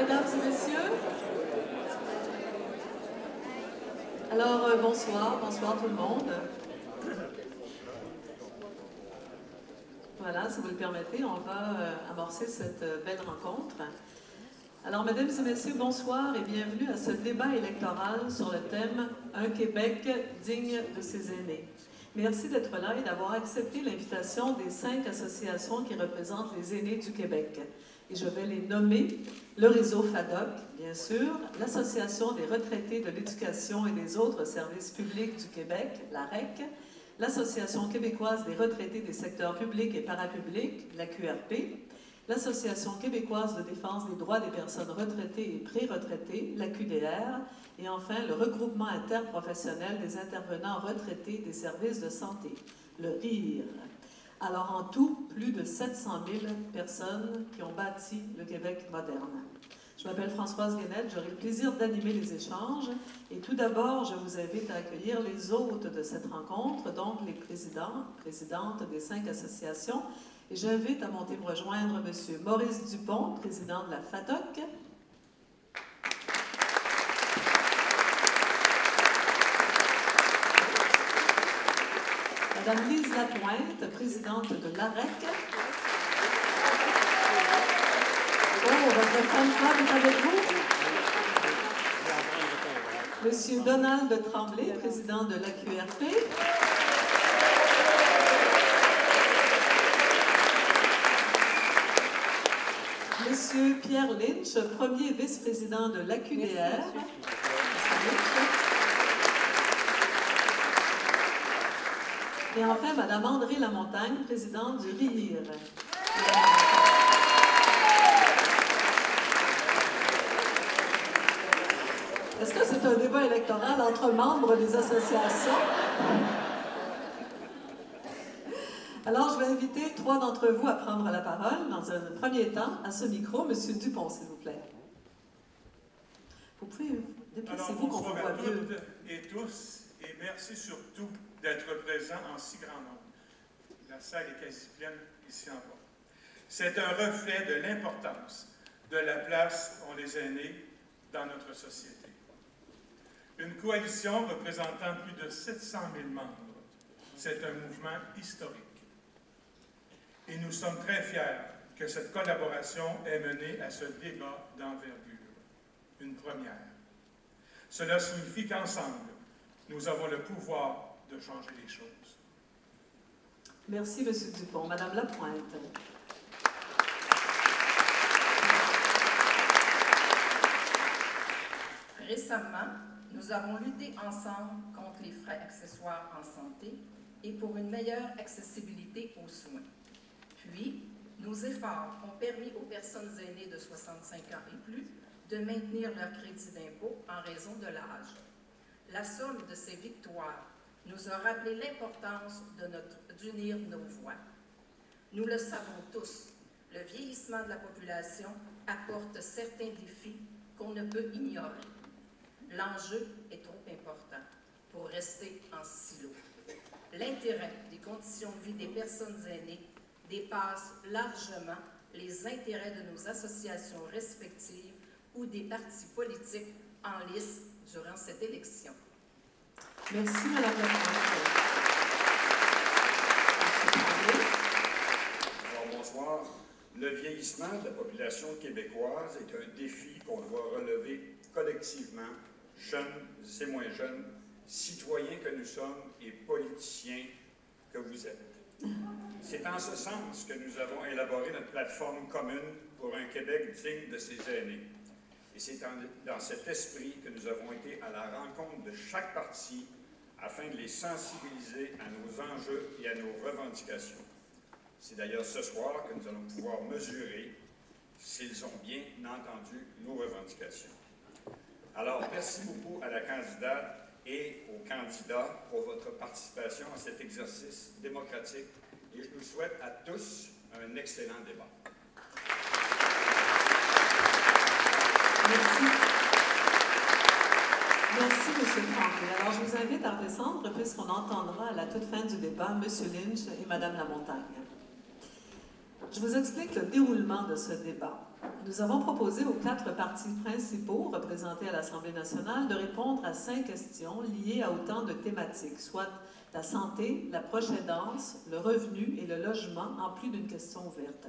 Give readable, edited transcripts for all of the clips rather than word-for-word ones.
mesdames et messieurs. Alors, bonsoir tout le monde. Voilà, si vous le permettez, on va amorcer cette belle rencontre. Alors, mesdames et messieurs, bonsoir et bienvenue à ce débat électoral sur le thème « Un Québec digne de ses aînés ». Merci d'être là et d'avoir accepté l'invitation des 5 associations qui représentent les aînés du Québec. Et je vais les nommer: le réseau FADOC, bien sûr, l'Association des retraités de l'éducation et des autres services publics du Québec, la REC, l'Association québécoise des retraités des secteurs publics et parapublics, la QRP, l'Association québécoise de défense des droits des personnes retraitées et pré-retraitées, la QDR, et enfin le regroupement interprofessionnel des intervenants retraités des services de santé, le RIR. Alors en tout, plus de 700 000 personnes qui ont bâti le Québec moderne. Je m'appelle Françoise Guenette, j'aurai le plaisir d'animer les échanges. Et tout d'abord, je vous invite à accueillir les hôtes de cette rencontre, donc les présidentes des 5 associations. Et j'invite à monter me rejoindre M. Maurice Dupont, président de la FADOC. Madame Lise Lapointe, présidente de l'AREC. Oh, votre femme est avec vous. Monsieur Donald Tremblay, président de la QRP. Monsieur Pierre Lynch, premier vice-président de l'AQDR. Et enfin, Madame André Lamontagne, présidente du RIR. Est-ce que c'est un débat électoral entre membres des associations? Alors, je vais inviter 3 d'entre vous à prendre la parole. Dans un premier temps, à ce micro, M. Dupont, s'il vous plaît. Vous pouvez déplacez-vous qu'on vous voit mieux. Bonjour à toutes et tous, et merci surtout d'être présents en si grand nombre. La salle est quasi pleine ici en bas. C'est un reflet de l'importance de la place qu'ont les aînés dans notre société. Une coalition représentant plus de 700 000 membres, c'est un mouvement historique. Et nous sommes très fiers que cette collaboration ait mené à ce débat d'envergure, une première. Cela signifie qu'ensemble, nous avons le pouvoir de changer les choses. Merci, M. Dupont. Madame Lapointe. Récemment, nous avons lutté ensemble contre les frais accessoires en santé et pour une meilleure accessibilité aux soins. Puis, nos efforts ont permis aux personnes aînées de 65 ans et plus de maintenir leur crédit d'impôt en raison de l'âge. La somme de ces victoires nous a rappelé l'importance d'unir nos voix. Nous le savons tous, le vieillissement de la population apporte certains défis qu'on ne peut ignorer. L'enjeu est trop important pour rester en silo. L'intérêt des conditions de vie des personnes aînées dépasse largement les intérêts de nos associations respectives ou des partis politiques en lice durant cette élection. Merci, Mme Lapointe. Alors, bonsoir. Le vieillissement de la population québécoise est un défi qu'on doit relever collectivement, jeunes et moins jeunes, citoyens que nous sommes et politiciens que vous êtes. C'est en ce sens que nous avons élaboré notre plateforme commune pour un Québec digne de ses aînés. Et c'est dans cet esprit que nous avons été à la rencontre de chaque parti afin de les sensibiliser à nos enjeux et à nos revendications. C'est d'ailleurs ce soir que nous allons pouvoir mesurer s'ils ont bien entendu nos revendications. Alors, merci beaucoup à la candidate et aux candidats pour votre participation à cet exercice démocratique et je nous souhaite à tous un excellent débat. Merci. Merci, M. Tremblay. Alors, je vous invite à redescendre puisqu'on entendra à la toute fin du débat M. Lynch et Mme Lamontagne. Je vous explique le déroulement de ce débat. nous avons proposé aux 4 partis principaux représentés à l'Assemblée nationale de répondre à 5 questions liées à autant de thématiques, soit la santé, la proche aidance, le revenu et le logement, en plus d'une question ouverte.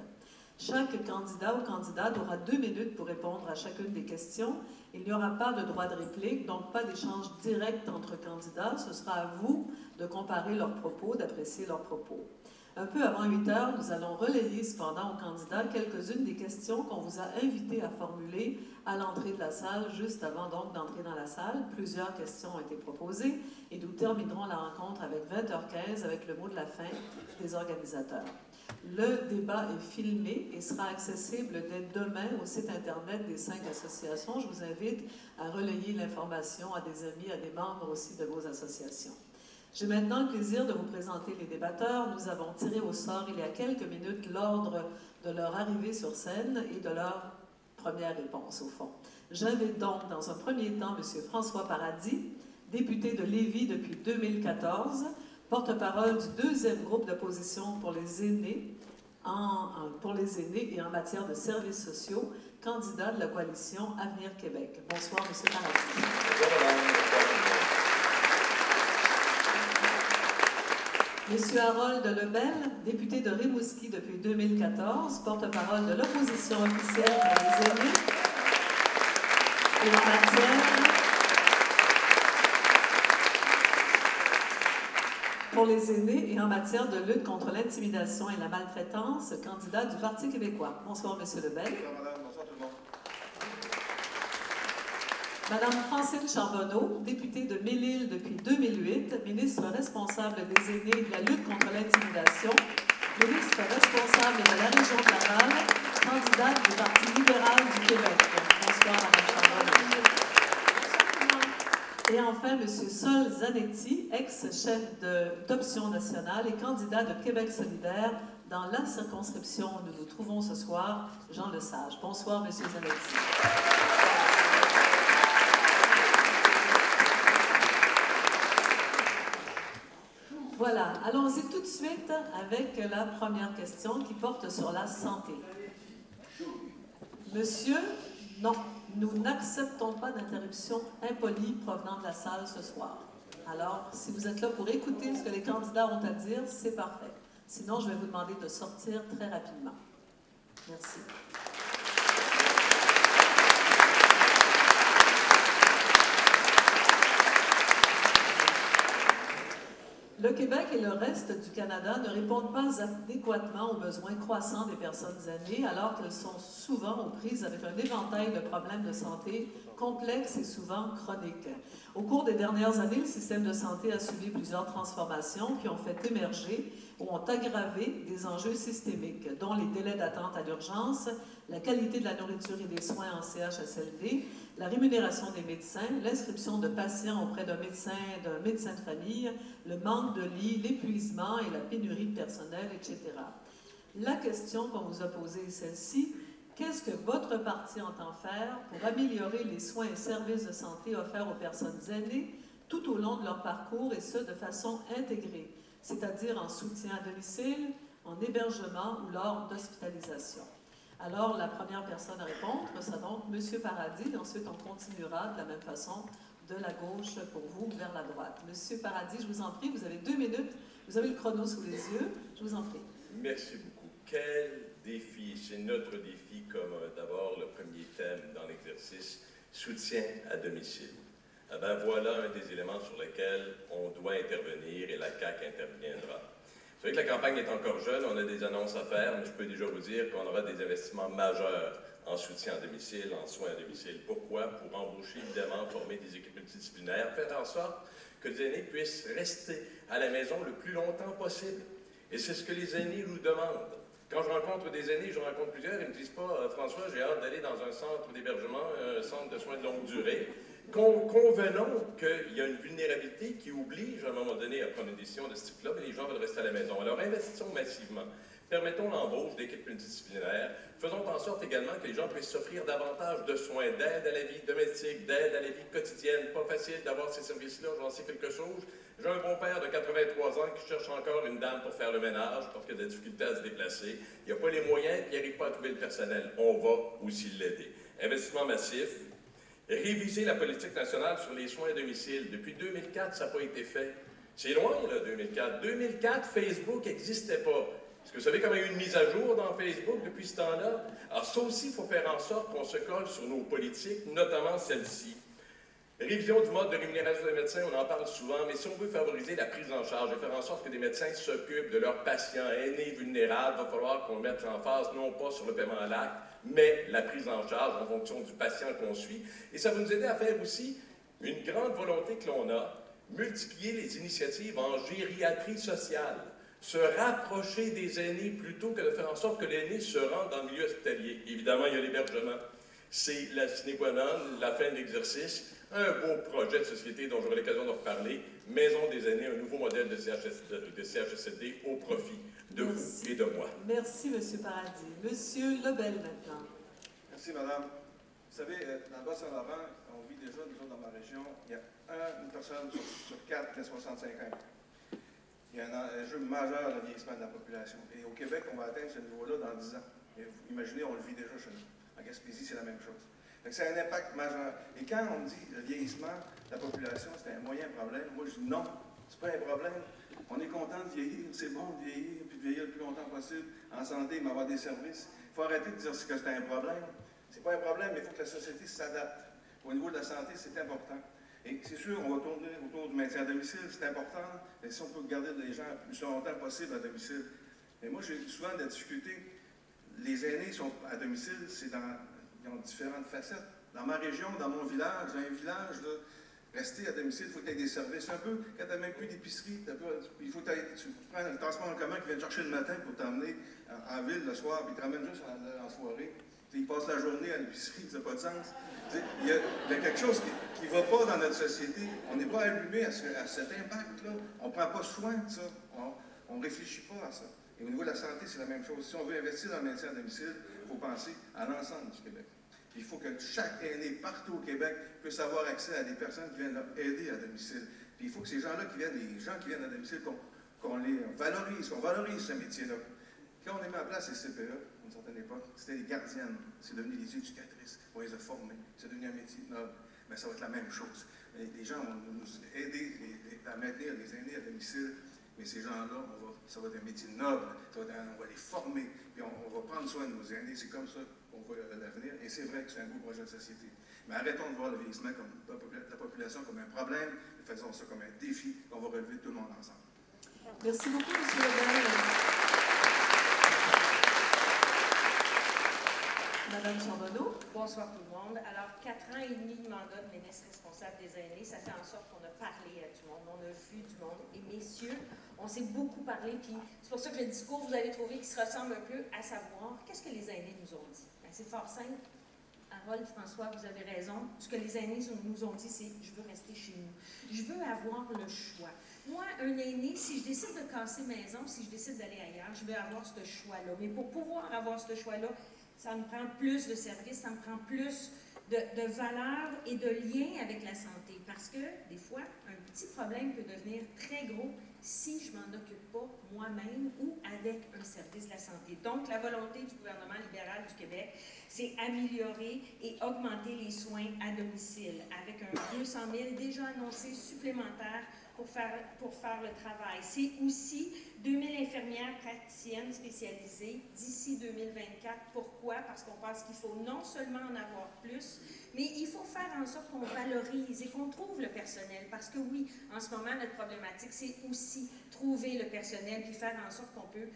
Chaque candidat ou candidate aura 2 minutes pour répondre à chacune des questions. Il n'y aura pas de droit de réplique, donc pas d'échange direct entre candidats. Ce sera à vous de comparer leurs propos, d'apprécier leurs propos. Un peu avant 8 heures, nous allons relayer cependant aux candidats quelques-unes des questions qu'on vous a invités à formuler à l'entrée de la salle, juste avant donc d'entrer dans la salle. Plusieurs questions ont été proposées et nous terminerons la rencontre avec 20h15 avec le mot de la fin des organisateurs. Le débat est filmé et sera accessible dès demain au site Internet des 5 associations. Je vous invite à relayer l'information à des amis, à des membres aussi de vos associations. J'ai maintenant le plaisir de vous présenter les débatteurs. Nous avons tiré au sort il y a quelques minutes l'ordre de leur arrivée sur scène et de leur première réponse, au fond. J'invite donc dans un premier temps M. François Paradis, député de Lévis depuis 2014, porte-parole du 2e groupe d'opposition pour les aînés et en matière de services sociaux, candidat de la coalition Avenir Québec. Bonsoir, M. Paradis. M. Harold Lebel, député de Rimouski depuis 2014, porte-parole de l'opposition officielle pour les aînés et en matière pour les aînés et en matière de lutte contre l'intimidation et la maltraitance, candidat du Parti québécois. Bonsoir, M. Lebel. Bonsoir, madame. Bonsoir, tout le monde. Madame Francine Charbonneau, députée de Mille-Îles depuis 2008, ministre responsable des aînés et de la lutte contre l'intimidation, ministre responsable de la région de Laval, candidate du Parti libéral du Québec. Bonsoir, Madame Charbonneau. Et enfin, M. Sol Zanetti, ex-chef d'Option nationale et candidat de Québec solidaire dans la circonscription où nous nous trouvons ce soir, Jean Lesage. Bonsoir, M. Zanetti. Voilà, allons-y tout de suite avec la première question qui porte sur la santé. Monsieur, non, nous n'acceptons pas d'interruption impolie provenant de la salle ce soir. Alors, si vous êtes là pour écouter ce que les candidats ont à dire, c'est parfait. Sinon, je vais vous demander de sortir très rapidement. Merci. Le Québec et le reste du Canada ne répondent pas adéquatement aux besoins croissants des personnes âgées, alors qu'elles sont souvent aux prises avec un éventail de problèmes de santé complexes et souvent chroniques. Au cours des dernières années, le système de santé a subi plusieurs transformations qui ont fait émerger ou ont aggravé des enjeux systémiques, dont les délais d'attente à l'urgence, la qualité de la nourriture et des soins en CHSLD, la rémunération des médecins, l'inscription de patients auprès d'un médecin de famille, le manque de lits, l'épuisement et la pénurie de personnel, etc. La question qu'on vous a posée est celle-ci. Qu'est-ce que votre parti entend faire pour améliorer les soins et services de santé offerts aux personnes aînées tout au long de leur parcours et ce, de façon intégrée, c'est-à-dire en soutien à domicile, en hébergement ou lors d'hospitalisation? Alors, la première personne à répondre sera donc M. Paradis, et ensuite on continuera de la même façon de la gauche pour vous vers la droite. M. Paradis, je vous en prie, vous avez 2 minutes, vous avez le chrono sous les yeux, je vous en prie. Merci beaucoup. Quel défi, c'est notre défi commun. D'abord, le premier thème dans l'exercice, soutien à domicile. Eh bien, voilà un des éléments sur lesquels on doit intervenir et la CAQ interviendra. Vous savez que la campagne est encore jeune, on a des annonces à faire, mais je peux déjà vous dire qu'on aura des investissements majeurs en soutien à domicile, en soins à domicile. Pourquoi? Pour embaucher, évidemment, former des équipes multidisciplinaires, faire en sorte que les aînés puissent rester à la maison le plus longtemps possible. Et c'est ce que les aînés nous demandent. Quand je rencontre des aînés, je rencontre plusieurs, ils ne me disent pas « François, j'ai hâte d'aller dans un centre d'hébergement, un centre de soins de longue durée ». Convenons qu'il y a une vulnérabilité qui oblige à un moment donné à prendre une décision de ce type-là, mais les gens veulent rester à la maison. Alors investissons massivement. Permettons l'embauche d'équipes multidisciplinaires. Faisons en sorte également que les gens puissent s'offrir davantage de soins, d'aide à la vie domestique, d'aide à la vie quotidienne. Pas facile d'avoir ces services-là, j'en sais quelque chose. J'ai un bon-père de 83 ans qui cherche encore une dame pour faire le ménage parce qu'il a des difficultés à se déplacer. Il n'a pas les moyens et il n'arrive pas à trouver le personnel. On va aussi l'aider. Investissement massif. Réviser la politique nationale sur les soins à domicile. Depuis 2004, ça n'a pas été fait. C'est loin, là, 2004. 2004, Facebook n'existait pas. Est-ce que vous savez comment il y a eu une mise à jour dans Facebook depuis ce temps-là? Alors ça aussi, il faut faire en sorte qu'on se colle sur nos politiques, notamment celle-ci. Révision du mode de rémunération des médecins, on en parle souvent, mais si on veut favoriser la prise en charge et faire en sorte que des médecins s'occupent de leurs patients aînés vulnérables, il va falloir qu'on mette l'emphase non pas sur le paiement à l'acte, mais la prise en charge en fonction du patient qu'on suit. Et ça va nous aider à faire aussi une grande volonté que l'on a, multiplier les initiatives en gériatrie sociale, se rapprocher des aînés plutôt que de faire en sorte que l'aîné se rende dans le milieu hospitalier. Évidemment, il y a l'hébergement. C'est la sine qua non, la fin de l'exercice. Un beau projet de société dont j'aurai l'occasion de reparler. Maison des aînés, un nouveau modèle de CHSLD au profit de vous et de moi. Merci, M. Paradis. M. Lebel, maintenant. Merci, Madame. Vous savez, dans le Bas-Saint-Laurent, on vit déjà, nous autres, dans ma région, il y a une personne sur 4 qui a 65 ans. Il y a un enjeu majeur de vieillissement de la population. Et au Québec, on va atteindre ce niveau-là dans 10 ans. Et vous imaginez, on le vit déjà chez nous. En Gaspésie, c'est la même chose. C'est un impact majeur. Et quand on me dit le vieillissement de la population, c'est un moyen problème, moi je dis non, c'est pas un problème. On est content de vieillir, c'est bon de vieillir, puis de vieillir le plus longtemps possible, en santé, mais avoir des services. Il faut arrêter de dire que c'est un problème. C'est pas un problème, mais il faut que la société s'adapte. Au niveau de la santé, c'est important. Et c'est sûr, on va tourner autour du maintien à domicile, c'est important. Et si on peut garder les gens le plus longtemps possible à domicile. Mais moi, j'ai souvent de la difficulté. Les aînés sont à domicile, ils ont différentes facettes. Dans ma région, dans mon village, rester à domicile, il faut que tu aies des services. Un peu, quand tu n'as même plus d'épicerie, il faut que tu prends le transport en commun qui vient te chercher le matin pour t'emmener en ville le soir, puis il te ramène juste en soirée. Il passe la journée à l'épicerie, ça n'a pas de sens. Il y a quelque chose qui ne va pas dans notre société. On n'est pas allumé à cet impact-là. On ne prend pas soin de ça. On ne réfléchit pas à ça. Et au niveau de la santé, c'est la même chose. Si on veut investir dans le maintien à domicile, il faut penser à l'ensemble du Québec. Puis il faut que chaque aîné partout au Québec puisse avoir accès à des personnes qui viennent aider à domicile. Puis il faut que ces gens-là les gens qui viennent à domicile, qu'on les valorise, qu'on valorise ce métier-là. Quand on a mis en place les CPE, à une certaine époque, c'était les gardiennes. C'est devenu les éducatrices. On les a formées. C'est devenu un métier noble. Mais ça va être la même chose. Les gens vont nous aider à maintenir les aînés à domicile. Mais ces gens-là, ça va être un métier noble. On va les former. Puis on va prendre soin de nos aînés. C'est comme ça qu'on voit l'avenir. Et c'est vrai que c'est un beau projet de société. Mais arrêtons de voir le vieillissement de la population comme un problème. Et faisons ça comme un défi qu'on va relever tout le monde ensemble. Merci beaucoup, M. Lebel. Madame Charbonneau. Bonsoir tout le monde. Alors, 4 ans et demi de mandat de ministre responsable des aînés, ça fait en sorte qu'on a parlé à du monde, on a vu du monde. Et messieurs, on s'est beaucoup parlé, puis c'est pour ça que le discours, vous avez trouvé qu'il se ressemble un peu à savoir qu'est-ce que les aînés nous ont dit. Ben, c'est fort simple. Harold, François, vous avez raison. Ce que les aînés nous ont dit, c'est « je veux rester chez nous ». Je veux avoir le choix. Moi, un aîné, si je décide de casser maison, si je décide d'aller ailleurs, je veux avoir ce choix-là. Mais pour pouvoir avoir ce choix-là, ça me prend plus de services, ça me prend plus de valeur et de lien avec la santé. Parce que, des fois, un petit problème peut devenir très gros si je ne m'en occupe pas moi-même ou avec un service de la santé. Donc, la volonté du gouvernement libéral du Québec, c'est améliorer et augmenter les soins à domicile avec un 200 000 déjà annoncé supplémentaire pour faire le travail. C'est aussi 2000 infirmières praticiennes spécialisées d'ici 2024. Pourquoi? Parce qu'on pense qu'il faut non seulement en avoir plus, mais il faut faire en sorte qu'on valorise et qu'on trouve le personnel. Parce que oui, en ce moment, notre problématique, c'est aussi trouver le personnel puis faire en sorte qu'on peut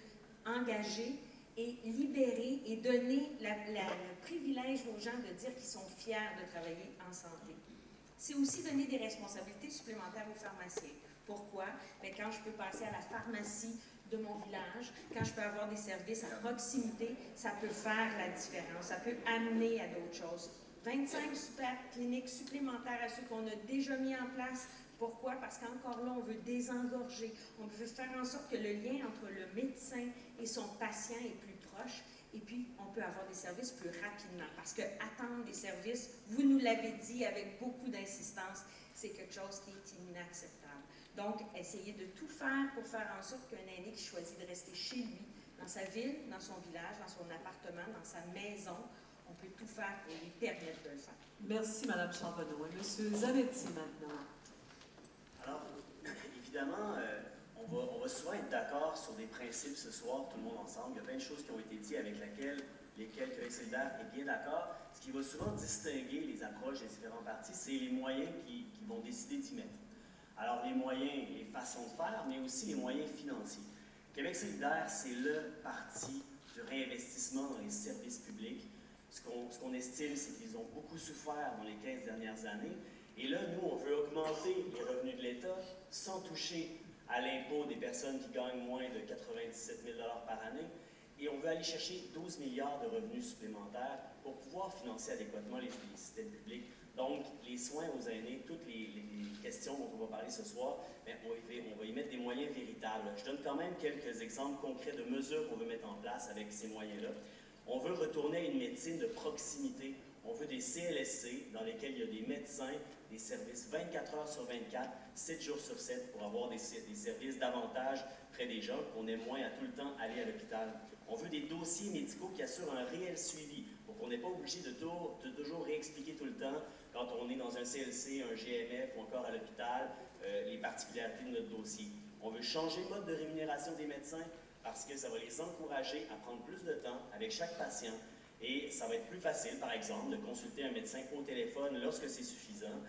engager et libérer et donner le privilège aux gens de dire qu'ils sont fiers de travailler en santé. C'est aussi donner des responsabilités supplémentaires aux pharmaciens. Pourquoi? Bien, quand je peux passer à la pharmacie de mon village, quand je peux avoir des services à proximité, ça peut faire la différence, ça peut amener à d'autres choses. 25 super cliniques supplémentaires à ceux qu'on a déjà mis en place Pourquoi? Parce qu'encore là, on veut désengorger. On veut faire en sorte que le lien entre le médecin et son patient est plus proche. Et puis, on peut avoir des services plus rapidement. Parce que attendre des services, vous nous l'avez dit avec beaucoup d'insistance, c'est quelque chose qui est inacceptable. Donc, essayez de tout faire pour faire en sorte qu'un aîné qui choisit de rester chez lui, dans sa ville, dans son village, dans son appartement, dans sa maison, on peut tout faire pour lui permettre de le faire. Merci, Mme Charbonneau. Et M. Zanetti, maintenant. Alors, évidemment, on va souvent être d'accord sur des principes ce soir, tout le monde ensemble. Il y a plein de choses qui ont été dites avec lesquelles Québec solidaire est bien d'accord. Ce qui va souvent distinguer les approches des différents partis, c'est les moyens qui vont décider d'y mettre. Alors, les moyens, les façons de faire, mais aussi les moyens financiers. Québec solidaire, c'est le parti du réinvestissement dans les services publics. Ce qu'on estime, c'est qu'ils ont beaucoup souffert dans les 15 dernières années. Et là, nous, on veut augmenter les revenus de l'État sans toucher à l'impôt des personnes qui gagnent moins de 97 000 $ par année. Et on veut aller chercher 12 milliards de revenus supplémentaires pour pouvoir financer adéquatement les systèmes publics. Donc, les soins aux aînés, toutes les questions dont on va parler ce soir, bien, on va y mettre des moyens véritables. Je donne quand même quelques exemples concrets de mesures qu'on veut mettre en place avec ces moyens-là. On veut retourner à une médecine de proximité. On veut des CLSC dans lesquels il y a des médecins, des services 24 heures sur 24, 7 jours sur 7 pour avoir des services davantage près des gens, qu'on ait moins à tout le temps aller à l'hôpital. On veut des dossiers médicaux qui assurent un réel suivi pour qu'on n'ait pas obligé de toujours réexpliquer tout le temps quand on est dans un CLC, un GMF ou encore à l'hôpital, les particularités de notre dossier. On veut changer le mode de rémunération des médecins parce que ça va les encourager à prendre plus de temps avec chaque patient. Et ça va être plus facile, par exemple, de consulter un médecin au téléphone lorsque c'est suffisant.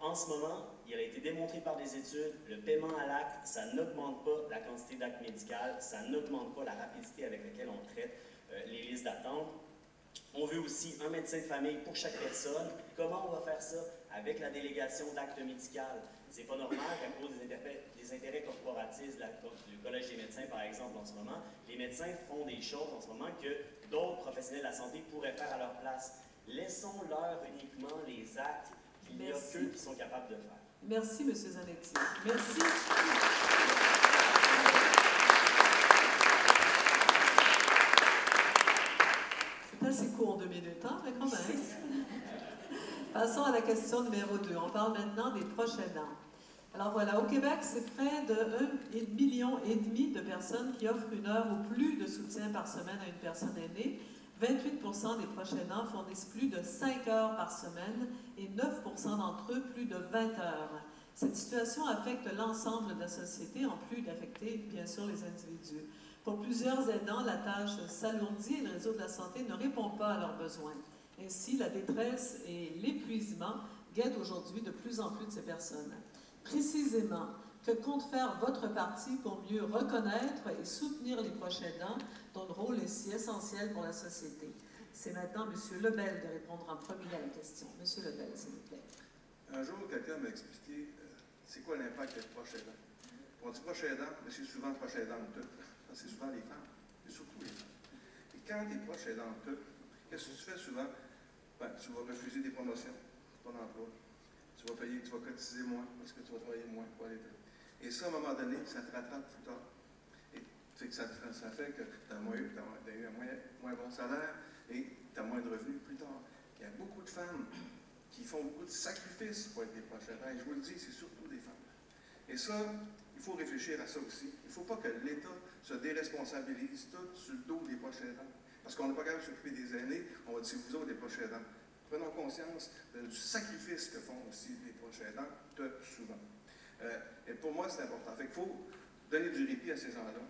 En ce moment, il a été démontré par des études, le paiement à l'acte, ça n'augmente pas la quantité d'actes médicaux, ça n'augmente pas la rapidité avec laquelle on traite les listes d'attente. On veut aussi un médecin de famille pour chaque personne. Comment on va faire ça? Avec la délégation d'actes médicaux. C'est pas normal qu'à cause des intérêts corporatistes du Collège des médecins, par exemple, en ce moment, les médecins font des choses en ce moment que d'autres professionnels de la santé pourraient faire à leur place. Laissons-leur uniquement les actes qu'il n'y a qu'eux qui sont capables de faire. Merci, M. Zanetti. Merci. C'est assez court, 2 minutes, hein, mais quand même. Passons à la question numéro 2. On parle maintenant des proches aidants. Alors voilà, au Québec, c'est près de 1,5 million de personnes qui offrent 1 heure ou plus de soutien par semaine à une personne aînée. 28 % des proches aidants fournissent plus de 5 heures par semaine et 9 % d'entre eux plus de 20 heures. Cette situation affecte l'ensemble de la société, en plus d'affecter, bien sûr, les individus. Pour plusieurs aidants, la tâche s'alourdit et le réseau de la santé ne répond pas à leurs besoins. Ainsi, la détresse et l'épuisement guettent aujourd'hui de plus en plus de ces personnes. Précisément, que compte faire votre parti pour mieux reconnaître et soutenir les proches aidants dont le rôle est si essentiel pour la société? C'est maintenant M. Lebel de répondre en premier à la question. M. Lebel, s'il vous plaît. Un jour, quelqu'un m'a expliqué c'est quoi l'impact des proches aidants. On dit proches aidants, mais c'est souvent proches aidantes. C'est souvent les femmes, et surtout les femmes. Et quand tu es proche aidante, qu'est-ce que tu fais souvent? Ben, tu vas refuser des promotions pour ton emploi. Tu vas payer, tu vas cotiser moins parce que tu vas travailler moins pour aller. Et ça, à un moment donné, ça te rattrape plus tard. Et ça fait que tu as eu un moins bon salaire et tu as moins de revenus plus tard. Il y a beaucoup de femmes qui font beaucoup de sacrifices pour être des proches aidants. Et je vous le dis, c'est surtout des femmes. Et ça, il faut réfléchir à ça aussi. Il ne faut pas que l'État se déresponsabilise tout sur le dos des proches aidants. Parce qu'on n'est pas capable de s'occuper des aînés, on va dire c'est vous autres des proches aidants. Prenons conscience du sacrifice que font aussi les proches aidants, souvent. Et pour moi, c'est important. Fait qu'il faut donner du répit à ces gens-là.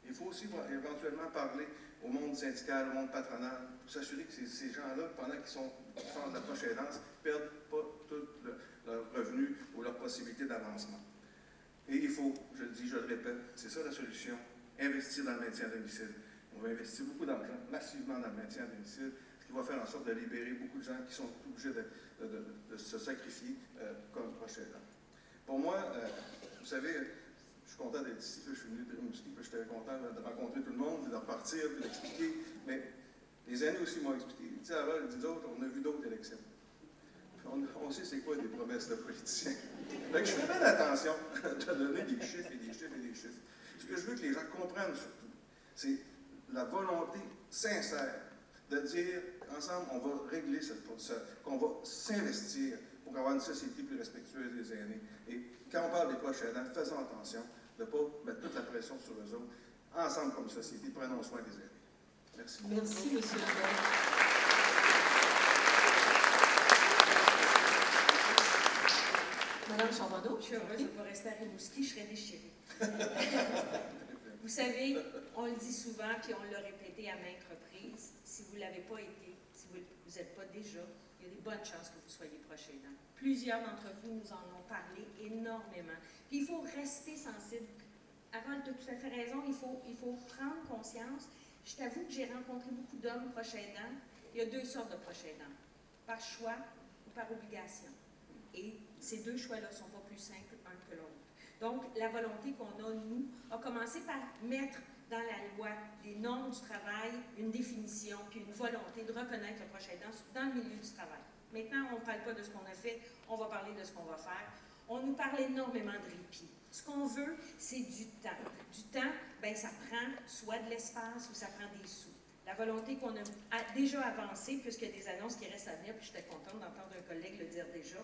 Il faut aussi éventuellement parler au monde syndical, au monde patronal, pour s'assurer que ces gens-là, pendant qu'ils font de la proche aidance, ne perdent pas tout leur revenu ou leur possibilité d'avancement. Et il faut, je le dis, je le répète, c'est ça la solution, investir dans le maintien à domicile. On va investir beaucoup d'argent, massivement dans le maintien à domicile, ce qui va faire en sorte de libérer beaucoup de gens qui sont obligés de se sacrifier comme proches aidants. Pour moi, vous savez, je suis content d'être ici, je suis venu de Rimouski, puis j'étais content de rencontrer tout le monde, de repartir, puis d'expliquer, mais les aînés aussi m'ont expliqué. Tu sais, avant, les autres, on a vu d'autres élections. On sait c'est quoi des promesses de politiciens. Fait que je fais bien attention de donner des chiffres et des chiffres et des chiffres. Ce que je veux que les gens comprennent surtout, c'est la volonté sincère de dire ensemble, on va régler qu'on va s'investir pour avoir une société plus respectueuse des aînés. Et quand on parle des proches aidants, faisons attention de ne pas mettre toute la pression sur eux autres. Ensemble, comme société, prenons soin des aînés. Merci. Merci, M. Lebel. Madame Charbonneau. Je suis heureuse de ne pas rester à Rimouski, je serais déchirée. Vous savez, on le dit souvent, puis on l'a répété à maintes reprises, si vous ne l'avez pas été, si vous n'êtes pas déjà, il y a des bonnes chances que vous soyez proche aidant. Plusieurs d'entre vous nous en ont parlé énormément. Puis il faut rester sensible. Harold, tu as tout à fait raison, il faut prendre conscience. Je t'avoue que j'ai rencontré beaucoup d'hommes proches aidants. Il y a deux sortes de proches aidants, par choix ou par obligation. Et ces deux choix-là ne sont pas plus simples un que l'autre. Donc, la volonté qu'on a, nous, a commencé par mettre dans la loi des normes du travail, une définition, puis une volonté de reconnaître le proche aidant dans le milieu du travail. Maintenant, on ne parle pas de ce qu'on a fait, on va parler de ce qu'on va faire. On nous parle énormément de répit. Ce qu'on veut, c'est du temps. Du temps, bien, ça prend soit de l'espace ou ça prend des sous. La volonté qu'on a déjà avancée, puisqu'il y a des annonces qui restent à venir, puis j'étais contente d'entendre un collègue le dire déjà,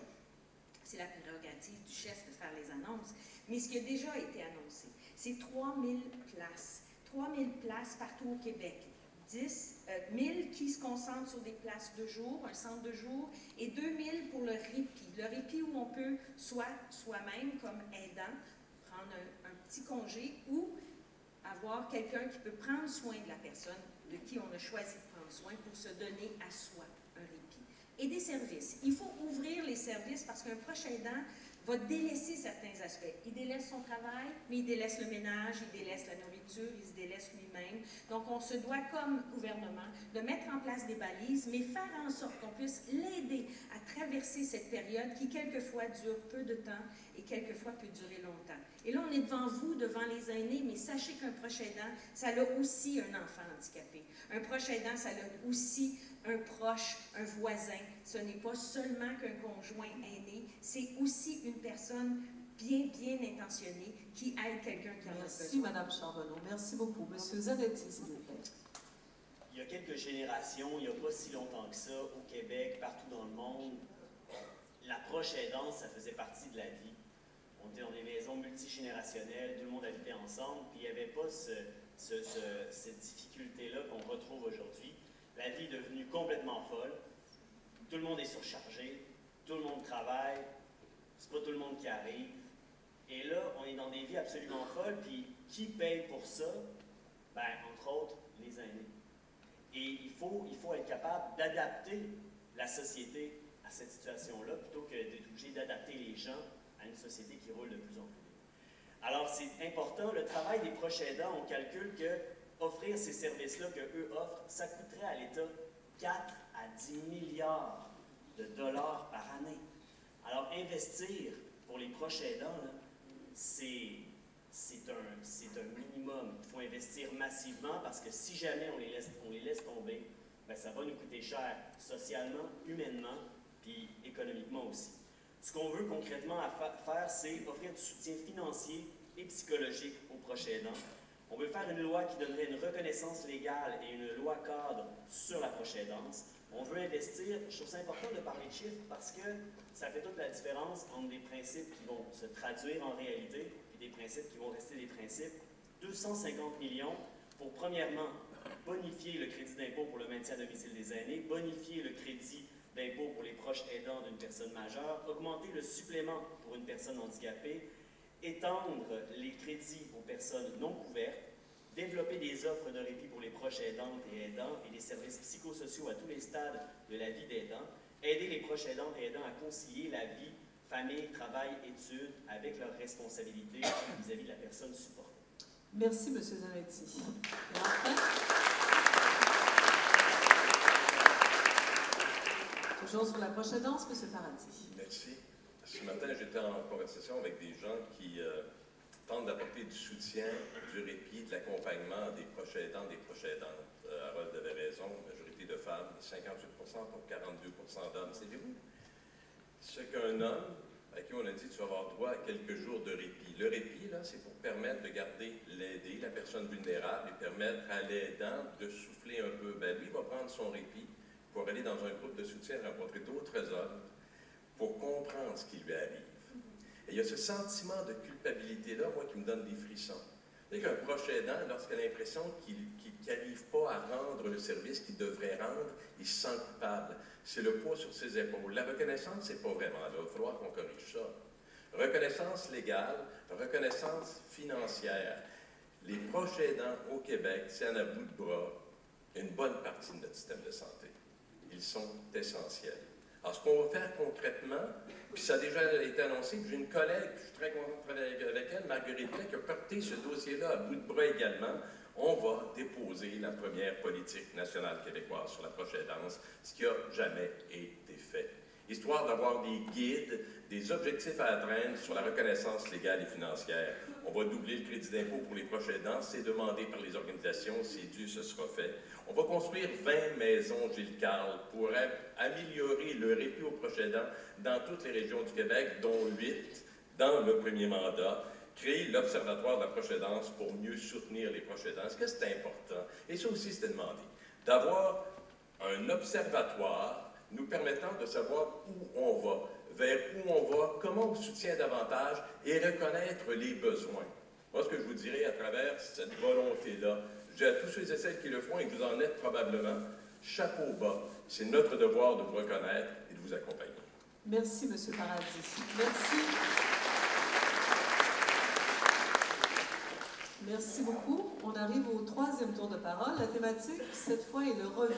c'est la prérogative du chef de faire les annonces. Mais ce qui a déjà été annoncé, c'est 3000 places. 3000 places partout au Québec. 1000 qui se concentrent sur des places de jour, un centre de jour, et 2000 pour le répit. Le répit où on peut soit soi-même, comme aidant, prendre un petit congé ou avoir quelqu'un qui peut prendre soin de la personne de qui on a choisi de prendre soin pour se donner à soi un répit. Et des services. Il faut ouvrir les services parce qu'un proche aidant va délaisser certains aspects. Il délaisse son travail, mais il délaisse le ménage, il délaisse la nourriture, il se délaisse lui-même. Donc, on se doit, comme gouvernement, de mettre en place des balises, mais faire en sorte qu'on puisse l'aider à traverser cette période qui, quelquefois, dure peu de temps et quelquefois peut durer longtemps. Et là, on est devant vous, devant les aînés, mais sachez qu'un proche aidant, ça a aussi un enfant handicapé. Un proche aidant, ça a aussi un proche, un voisin. Ce n'est pas seulement qu'un conjoint aîné, c'est aussi une personne bien intentionnée qui aide quelqu'un qui en a besoin. Merci, Mme Charbonneau. Merci beaucoup. Monsieur Zanetti, s'il vous plaît. Il y a quelques générations, il n'y a pas si longtemps que ça, au Québec, partout dans le monde, l'approche aidante, ça faisait partie de la vie. On était dans des maisons multigénérationnelles, tout le monde habitait ensemble, puis il n'y avait pas cette difficulté-là qu'on retrouve aujourd'hui. La vie est devenue complètement folle. Tout le monde est surchargé. Tout le monde travaille. C'est pas tout le monde qui arrive. Et là, on est dans des vies absolument folles. Puis, qui paye pour ça? Ben, entre autres, les aînés. Et il faut être capable d'adapter la société à cette situation-là plutôt que d'être obligé d'adapter les gens à une société qui roule de plus en plus vite. Alors, c'est important. Le travail des proches aidants, on calcule que offrir ces services-là qu'eux offrent, ça coûterait à l'État 4 à 10 milliards de dollars par année. Alors, investir pour les proches aidants, c'est un minimum. Il faut investir massivement parce que si jamais on les laisse tomber, bien, ça va nous coûter cher socialement, humainement, puis économiquement aussi. Ce qu'on veut concrètement faire, c'est offrir du soutien financier et psychologique aux proches aidants. On veut faire une loi qui donnerait une reconnaissance légale et une loi cadre sur la proche aidance. On veut investir, je trouve ça important de parler de chiffres parce que ça fait toute la différence entre des principes qui vont se traduire en réalité et des principes qui vont rester des principes. 250 millions pour, premièrement, bonifier le crédit d'impôt pour le maintien à domicile des aînés, bonifier le crédit d'impôt pour les proches aidants d'une personne majeure, augmenter le supplément pour une personne handicapée, étendre les crédits aux personnes non couvertes, développer des offres de répit pour les proches aidantes et aidants et des services psychosociaux à tous les stades de la vie d'aidant, aider les proches aidantes et aidants à concilier la vie, famille, travail, études avec leurs responsabilités vis-à-vis de la personne supportée. Merci, M. Zanetti. Et enfin, toujours sur la proche aidance, M. Paradis. Merci. Ce matin, j'étais en conversation avec des gens qui tentent d'apporter du soutien, du répit, de l'accompagnement des proches aidants, des proches aidantes. Harold avait raison, majorité de femmes, 58% pour 42% d'hommes. Savez-vous ce qu'un homme à qui on a dit tu vas avoir droit à quelques jours de répit. Le répit, là, c'est pour permettre de garder l'aider, la personne vulnérable, et permettre à l'aidant de souffler un peu. Ben, lui, il va prendre son répit pour aller dans un groupe de soutien, rencontrer d'autres hommes, pour comprendre ce qui lui arrive. Et il y a ce sentiment de culpabilité-là, moi, qui me donne des frissons. C'est qu'un proche aidant, lorsqu'il a l'impression qu'il n'arrive pas à rendre le service qu'il devrait rendre, il se sent coupable. C'est le poids sur ses épaules. La reconnaissance, c'est pas vraiment là. Il va falloir qu'on corrige ça. Reconnaissance légale, reconnaissance financière. Les proches aidants au Québec tiennent à bout de bras une bonne partie de notre système de santé. Ils sont essentiels. Alors, ce qu'on va faire concrètement, puis ça a déjà été annoncé, puis j'ai une collègue, je suis très content de travailler avec elle, Marguerite Blais, qui a porté ce dossier-là à bout de bras également. On va déposer la première politique nationale québécoise sur la proche aidance, ce qui n'a jamais été fait. Histoire d'avoir des guides, des objectifs à atteindre sur la reconnaissance légale et financière. On va doubler le crédit d'impôt pour les proches aidants, c'est demandé par les organisations, c'est dû, ce sera fait. On va construire 20 maisons Gilles Carle pour améliorer le répit aux proches aidants dans toutes les régions du Québec, dont 8 dans le premier mandat. Créer l'Observatoire de la proche aidance pour mieux soutenir les proches aidants. Est-ce que c'est important? Et ça aussi, c'était demandé. D'avoir un observatoire nous permettant de savoir où on va, vers où on va, comment on soutient davantage et reconnaître les besoins. Moi, ce que je vous dirais à travers cette volonté-là, je dis à tous ceux et celles qui le font et que vous en êtes probablement, chapeau bas. C'est notre devoir de vous reconnaître et de vous accompagner. Merci, M. Paradis. Merci. Merci beaucoup. On arrive au troisième tour de parole. La thématique, cette fois, est le revenu.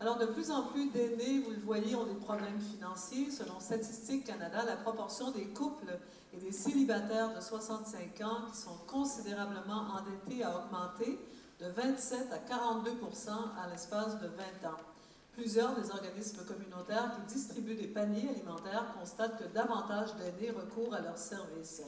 Alors, de plus en plus d'aînés, vous le voyez, ont des problèmes financiers. Selon Statistique Canada, la proportion des couples et des célibataires de 65 ans qui sont considérablement endettés a augmenté de 27 à 42 % à l'espace de 20 ans. Plusieurs des organismes communautaires qui distribuent des paniers alimentaires constatent que davantage d'aînés recourent à leurs services.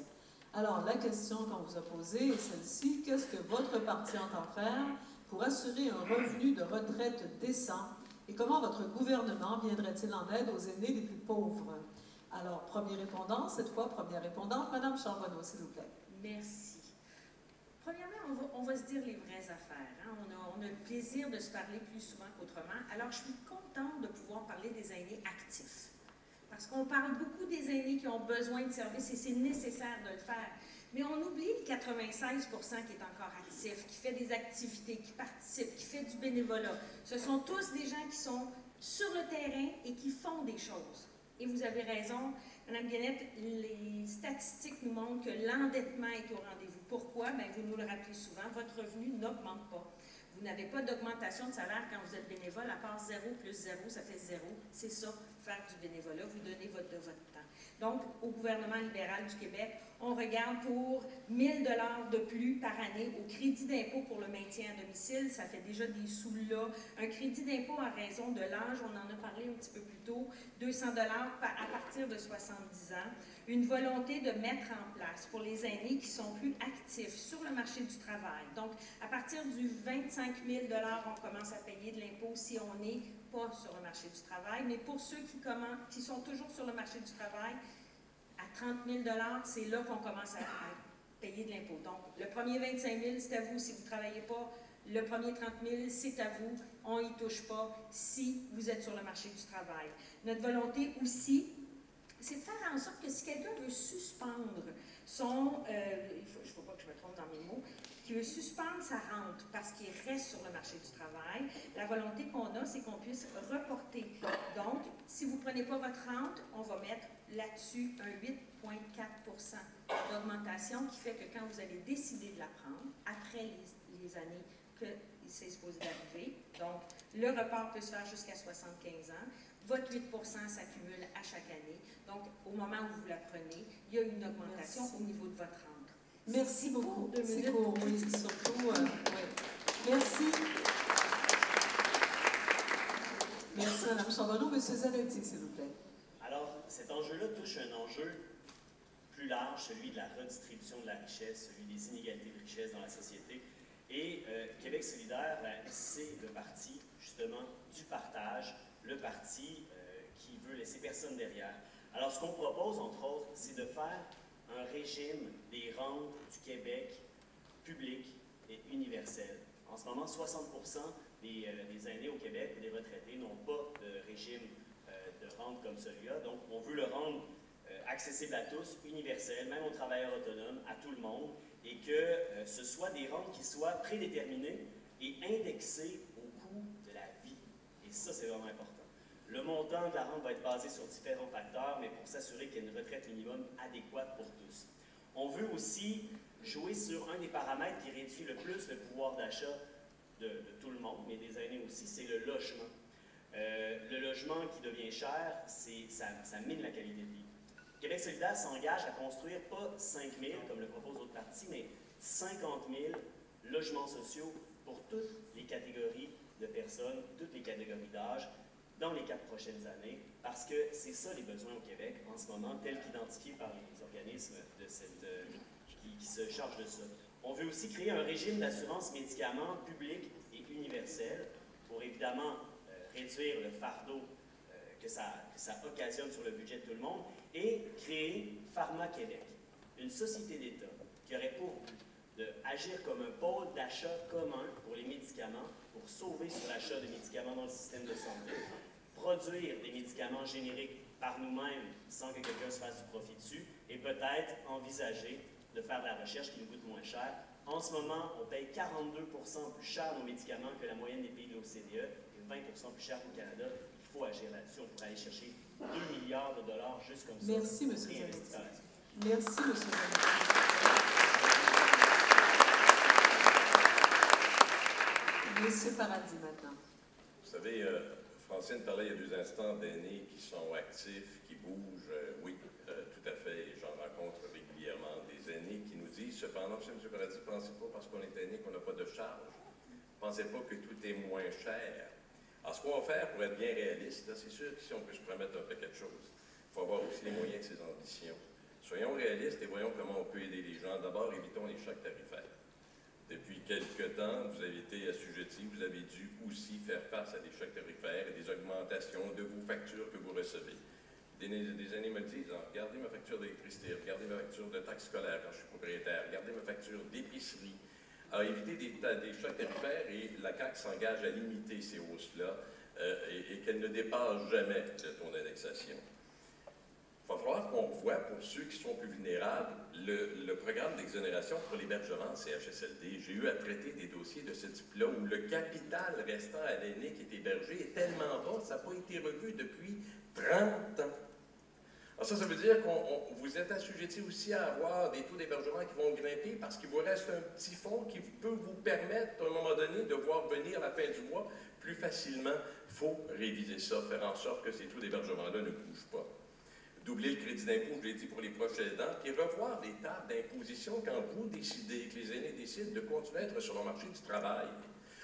Alors, la question qu'on vous a posée est celle-ci. Qu'est-ce que votre parti entend faire pour assurer un revenu de retraite décent? Et comment votre gouvernement viendrait-il en aide aux aînés les plus pauvres? Alors, premier répondant, cette fois, première répondante, Mme Charbonneau, s'il vous plaît. Merci. Premièrement, on va se dire les vraies affaires. Hein? On a le plaisir de se parler plus souvent qu'autrement. Alors, je suis contente de pouvoir parler des aînés actifs. Parce qu'on parle beaucoup des aînés qui ont besoin de services et c'est nécessaire de le faire. Mais on oublie le 96 % qui est encore actif, qui fait des activités, qui participe, qui fait du bénévolat. Ce sont tous des gens qui sont sur le terrain et qui font des choses. Et vous avez raison, Mme Guénette, les statistiques nous montrent que l'endettement est au rendez-vous. Pourquoi? Bien, vous nous le rappelez souvent, votre revenu n'augmente pas. Vous n'avez pas d'augmentation de salaire quand vous êtes bénévole, à part 0 plus 0, ça fait 0. C'est ça, faire du bénévolat, vous donnez de votre temps. Donc, au gouvernement libéral du Québec, on regarde pour 1 000 $ de plus par année au crédit d'impôt pour le maintien à domicile. Ça fait déjà des sous là. Un crédit d'impôt à raison de l'âge, on en a parlé un petit peu plus tôt, 200 $ à partir de 70 ans. Une volonté de mettre en place pour les aînés qui sont plus actifs sur le marché du travail. Donc, à partir du 25 000 $, on commence à payer de l'impôt si on n'est pas sur le marché du travail. Mais pour ceux qui sont toujours sur le marché du travail, à 30 000 $, c'est là qu'on commence à payer de l'impôt. Donc, le premier 25 000 $, c'est à vous si vous ne travaillez pas. Le premier 30 000 $, c'est à vous. On n'y touche pas si vous êtes sur le marché du travail. Notre volonté aussi, c'est de faire en sorte que si quelqu'un veut suspendre son... il ne faut pas que je me trompe dans mes mots. Qui veut suspendre sa rente parce qu'il reste sur le marché du travail, la volonté qu'on a, c'est qu'on puisse reporter. Donc, si vous ne prenez pas votre rente, on va mettre là-dessus un 8,4 % d'augmentation qui fait que quand vous allez décider de la prendre, après les années que c'est supposé d'arriver, donc le report peut se faire jusqu'à 75 ans, votre 8 % s'accumule à chaque année. Donc, au moment où vous la prenez, il y a une augmentation au niveau de votre rente. Merci beaucoup. C'est court, oui, surtout. Oui. Merci. Merci, Mme Charbonneau. M. Zanetti, s'il vous plaît. Alors, cet enjeu-là touche un enjeu plus large, celui de la redistribution de la richesse, celui des inégalités de richesse dans la société. Et Québec solidaire, c'est le parti, justement, du partage, le parti qui veut laisser personne derrière. Alors, ce qu'on propose, entre autres, c'est de faire un régime des rentes du Québec public et universel. En ce moment, 60% des aînés au Québec ou des retraités n'ont pas de régime de rente comme celui-là. Donc, on veut le rendre accessible à tous, universel, même aux travailleurs autonomes, à tout le monde, et que ce soit des rentes qui soient prédéterminées et indexées au coût de la vie. Et ça, c'est vraiment important. Le montant de la rente va être basé sur différents facteurs, mais pour s'assurer qu'il y ait une retraite minimum adéquate pour tous. On veut aussi jouer sur un des paramètres qui réduit le plus le pouvoir d'achat de tout le monde, mais des aînés aussi, c'est le logement. Le logement qui devient cher, ça mine la qualité de vie. Québec solidaire s'engage à construire pas 5 000, comme le proposent d'autres partis, mais 50 000 logements sociaux pour toutes les catégories de personnes, toutes les catégories d'âge, dans les 4 prochaines années, parce que c'est ça les besoins au Québec en ce moment, tels qu'identifiés par les organismes qui se chargent de ça. On veut aussi créer un régime d'assurance médicaments public et universel pour évidemment réduire le fardeau que ça occasionne sur le budget de tout le monde, et créer Pharma Québec, une société d'État qui aurait pour but d'agir comme un pôle d'achat commun pour les médicaments, pour sauver sur l'achat de médicaments dans le système de santé, produire des médicaments génériques par nous-mêmes sans que quelqu'un se fasse du profit dessus, et peut-être envisager de faire de la recherche qui nous coûte moins cher. En ce moment, on paye 42% plus cher nos médicaments que la moyenne des pays de l'OCDE et 20% plus cher qu'au Canada. Il faut agir là-dessus. On pourrait aller chercher 2 milliards de dollars juste comme ça. Merci, M. Zanetti. Merci, M. Zanetti. M. Paradis, maintenant. Vous savez, Francine parlait il y a 2 instants d'aînés qui sont actifs, qui bougent. Oui, tout à fait. J'en rencontre régulièrement des aînés qui nous disent, cependant, M. Paradis, pensez pas parce qu'on est aîné qu'on n'a pas de charge. Pensez pas que tout est moins cher. Alors, ce qu'on va faire pour être bien réaliste, c'est sûr que si on peut se promettre un paquet de choses, il faut avoir aussi les moyens de ses ambitions. Soyons réalistes et voyons comment on peut aider les gens. D'abord, évitons les chocs tarifaires. Depuis quelque temps, vous avez été assujettis, vous avez dû aussi faire face à des chocs tarifaires et des augmentations de vos factures que vous recevez. Des années me disent, regardez ma facture d'électricité, regardez ma facture de taxe scolaire quand je suis propriétaire, regardez ma facture d'épicerie. Alors, éviter des chocs tarifaires, et la CAQ s'engage à limiter ces hausses-là et qu'elles ne dépassent jamais le taux d'indexation. Il va falloir qu'on voit, pour ceux qui sont plus vulnérables, le programme d'exonération pour l'hébergement CHSLD. J'ai eu à traiter des dossiers de ce type-là où le capital restant à l'aîné qui est hébergé est tellement bas, ça n'a pas été revu depuis 30 ans. Alors ça veut dire que vous êtes assujettis aussi à avoir des taux d'hébergement qui vont grimper parce qu'il vous reste un petit fonds qui peut vous permettre, à un moment donné, de voir venir la fin du mois plus facilement. Il faut réviser ça, faire en sorte que ces taux d'hébergement-là ne bougent pas. Doubler le crédit d'impôt, je l'ai dit, pour les proches aidants, puis revoir les tables d'imposition quand vous décidez, que les aînés décident de continuer à être sur le marché du travail.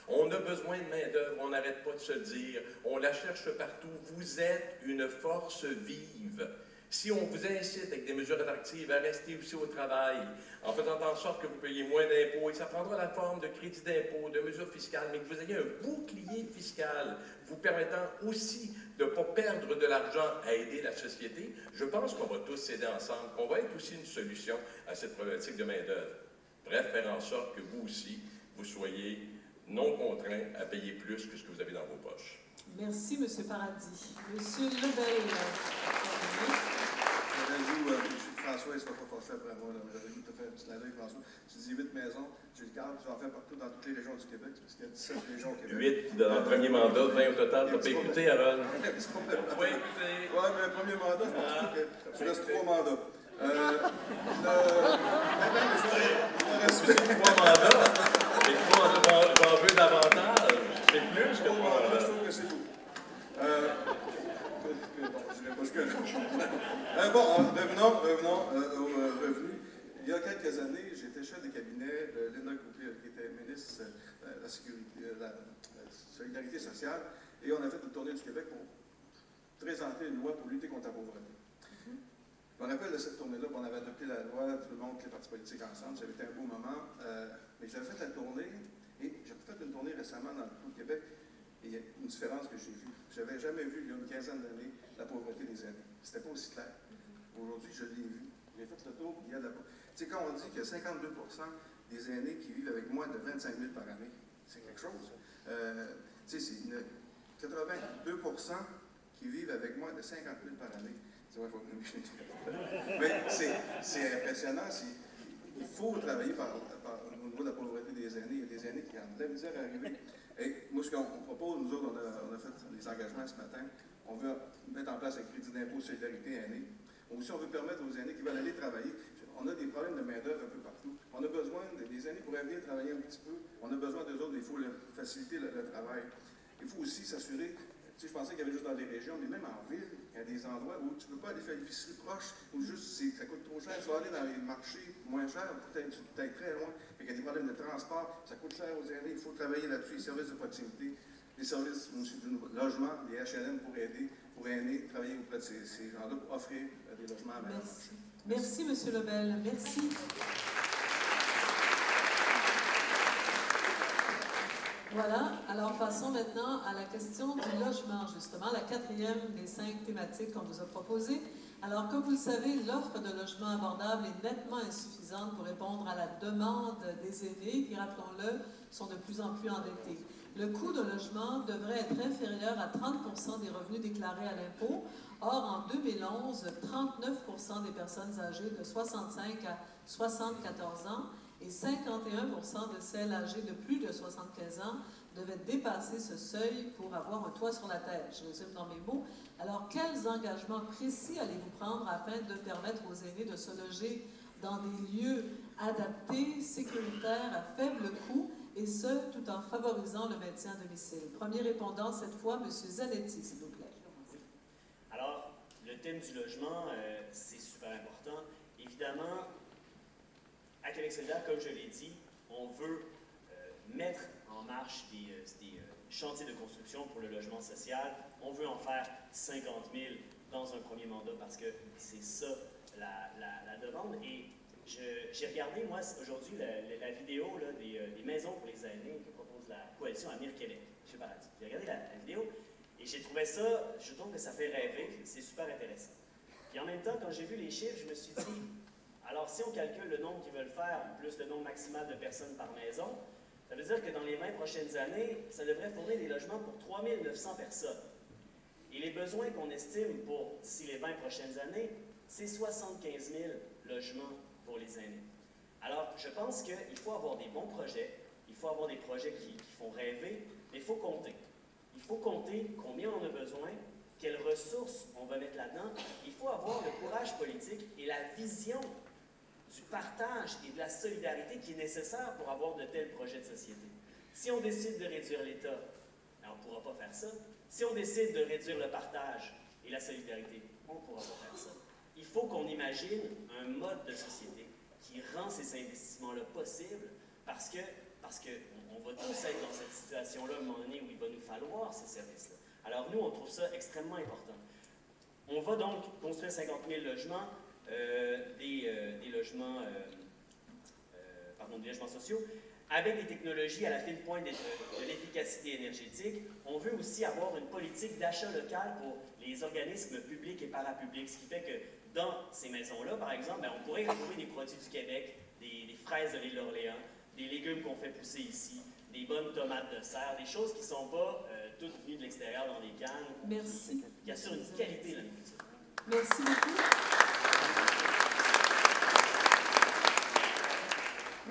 On a besoin de main-d'œuvre, on n'arrête pas de se le dire, on la cherche partout. Vous êtes une force vive. Si on vous incite avec des mesures attractives à rester aussi au travail, en faisant en sorte que vous payiez moins d'impôts, et ça prendra la forme de crédit d'impôt, de mesures fiscales, mais que vous ayez un bouclier fiscal vous permettant aussi de ne pas perdre de l'argent à aider la société, je pense qu'on va tous s'aider ensemble, qu'on va être aussi une solution à cette problématique de main-d'œuvre. Bref, faire en sorte que vous aussi, vous soyez non contraints à payer plus que ce que vous avez dans vos poches. Merci, M. Paradis. M. Lebel. François, il ne sera pas fâché après moi. J'avais vu que tu as fait un petit clin d'œil, François. Tu dis 8 maisons, j'ai le cadre, tu en fais partout dans toutes les régions du Québec, parce qu'il y a 17 régions au Québec. 8 dans le premier mandat, 20 au total. Tu n'as pas écouté, Aaron? Oui, mais écouté. le premier mandat, je pense que tu restes 3 mandats. C'est 3 mandats. Et 3 mandats, j'en veux davantage. C'est plus que 3 mandats. Je trouve que c'est beaucoup. Revenons aux revenus. Il y a quelques années, j'étais chef de cabinet de Linda Couture, qui était ministre de la Solidarité sociale, et on a fait une tournée du Québec pour présenter une loi pour lutter contre la pauvreté. Je me rappelle de cette tournée-là, on avait adopté la loi, tout le monde, les partis politiques ensemble, ça avait été un beau moment, mais j'avais fait la tournée, et j'ai fait une tournée récemment dans tout le Québec, et il y a une différence que j'ai vue. Je n'avais jamais vu, il y a une quinzaine d'années, la pauvreté des aînés. C'était pas aussi aussi clair. Aujourd'hui, je l'ai vu. J'ai fait le tour, il y a de la... Tu sais, quand on dit qu'il y a 52% des aînés qui vivent avec moins de 25 000 par année, c'est quelque chose. Tu sais, c'est 82% qui vivent avec moins de 50 000 par année. C'est vrai, il faut... Mais c'est impressionnant. Il faut travailler au niveau de la pauvreté des aînés. Il y a des aînés qui ont de la misère à arriver. Et moi, ce qu'on propose, nous autres, on a fait des engagements ce matin. On veut mettre en place un crédit d'impôt solidarité aînée. Aussi, on veut permettre aux aînés qui veulent aller travailler. On a des problèmes de main-d'œuvre un peu partout. On a besoin des aînés pour venir travailler un petit peu. On a besoin d'eux autres, il faut faciliter le travail. Il faut aussi s'assurer. Tu sais, je pensais qu'il y avait juste dans les régions, mais même en ville, il y a des endroits où tu ne peux pas aller faire l'épicerie proche, ou juste ça coûte trop cher. Tu vas aller dans les marchés moins chers, peut-être très loin. Il y a des problèmes de transport, ça coûte cher aux aînés, il faut travailler là-dessus, les services de proximité, les services aussi du logement, les HLM pour aider, pour aînés, travailler auprès de ces gens-là pour offrir des logements à meilleur marché. Merci, M. Lebel. Merci. Voilà, alors passons maintenant à la question du logement, justement, la 4e des 5 thématiques qu'on vous a proposées. Alors, comme vous le savez, l'offre de logement abordable est nettement insuffisante pour répondre à la demande des aînés qui, rappelons-le, sont de plus en plus endettés. Le coût de logement devrait être inférieur à 30% des revenus déclarés à l'impôt. Or, en 2011, 39% des personnes âgées de 65 à 74 ans et 51% de celles âgées de plus de 75 ans devaient dépasser ce seuil pour avoir un toit sur la tête. Je résume dans mes mots. Alors, quels engagements précis allez-vous prendre afin de permettre aux aînés de se loger dans des lieux adaptés, sécuritaires, à faible coût, et ce, tout en favorisant le maintien à domicile? Premier répondant, cette fois, M. Zanetti, s'il vous plaît. Alors, le thème du logement, c'est super important. Évidemment, à Québec solidaire, comme je l'ai dit, on veut mettre en marche des chantiers de construction pour le logement social. On veut en faire 50 000 dans un premier mandat parce que c'est ça la demande. Et j'ai regardé, moi, aujourd'hui, la vidéo là, des maisons pour les aînés que propose la coalition Avenir Québec, chez Paradis. J'ai regardé la vidéo et j'ai trouvé ça, je trouve que ça fait rêver, c'est super intéressant. Puis en même temps, quand j'ai vu les chiffres, je me suis dit, alors si on calcule le nombre qu'ils veulent faire, plus le nombre maximal de personnes par maison, ça veut dire que dans les 20 prochaines années, ça devrait fournir des logements pour 3 900 personnes. Et les besoins qu'on estime pour d'ici les 20 prochaines années, c'est 75 000 logements pour les aînés. Alors, je pense qu'il faut avoir des bons projets, il faut avoir des projets qui font rêver, mais il faut compter. Il faut compter combien on a besoin, quelles ressources on va mettre là-dedans. Il faut avoir le courage politique et la vision du partage et de la solidarité qui est nécessaire pour avoir de tels projets de société. Si on décide de réduire l'État, on ne pourra pas faire ça. Si on décide de réduire le partage et la solidarité, on ne pourra pas faire ça. Il faut qu'on imagine un mode de société qui rend ces investissements-là possibles parce qu'on va tous être dans cette situation-là à un moment donné où il va nous falloir ces services-là. Alors nous, on trouve ça extrêmement important. On va donc construire 50 000 logements, des logements sociaux, avec des technologies à la fine pointe de l'efficacité énergétique. On veut aussi avoir une politique d'achat local pour les organismes publics et parapublics, ce qui fait que dans ces maisons-là, par exemple, on pourrait retrouver des produits du Québec, des fraises de l'île d'Orléans, des légumes qu'on fait pousser ici, des bonnes tomates de serre, des choses qui ne sont pas toutes venues de l'extérieur dans des cannes, Merci. qui assurent une qualité de la nourriture. Merci beaucoup.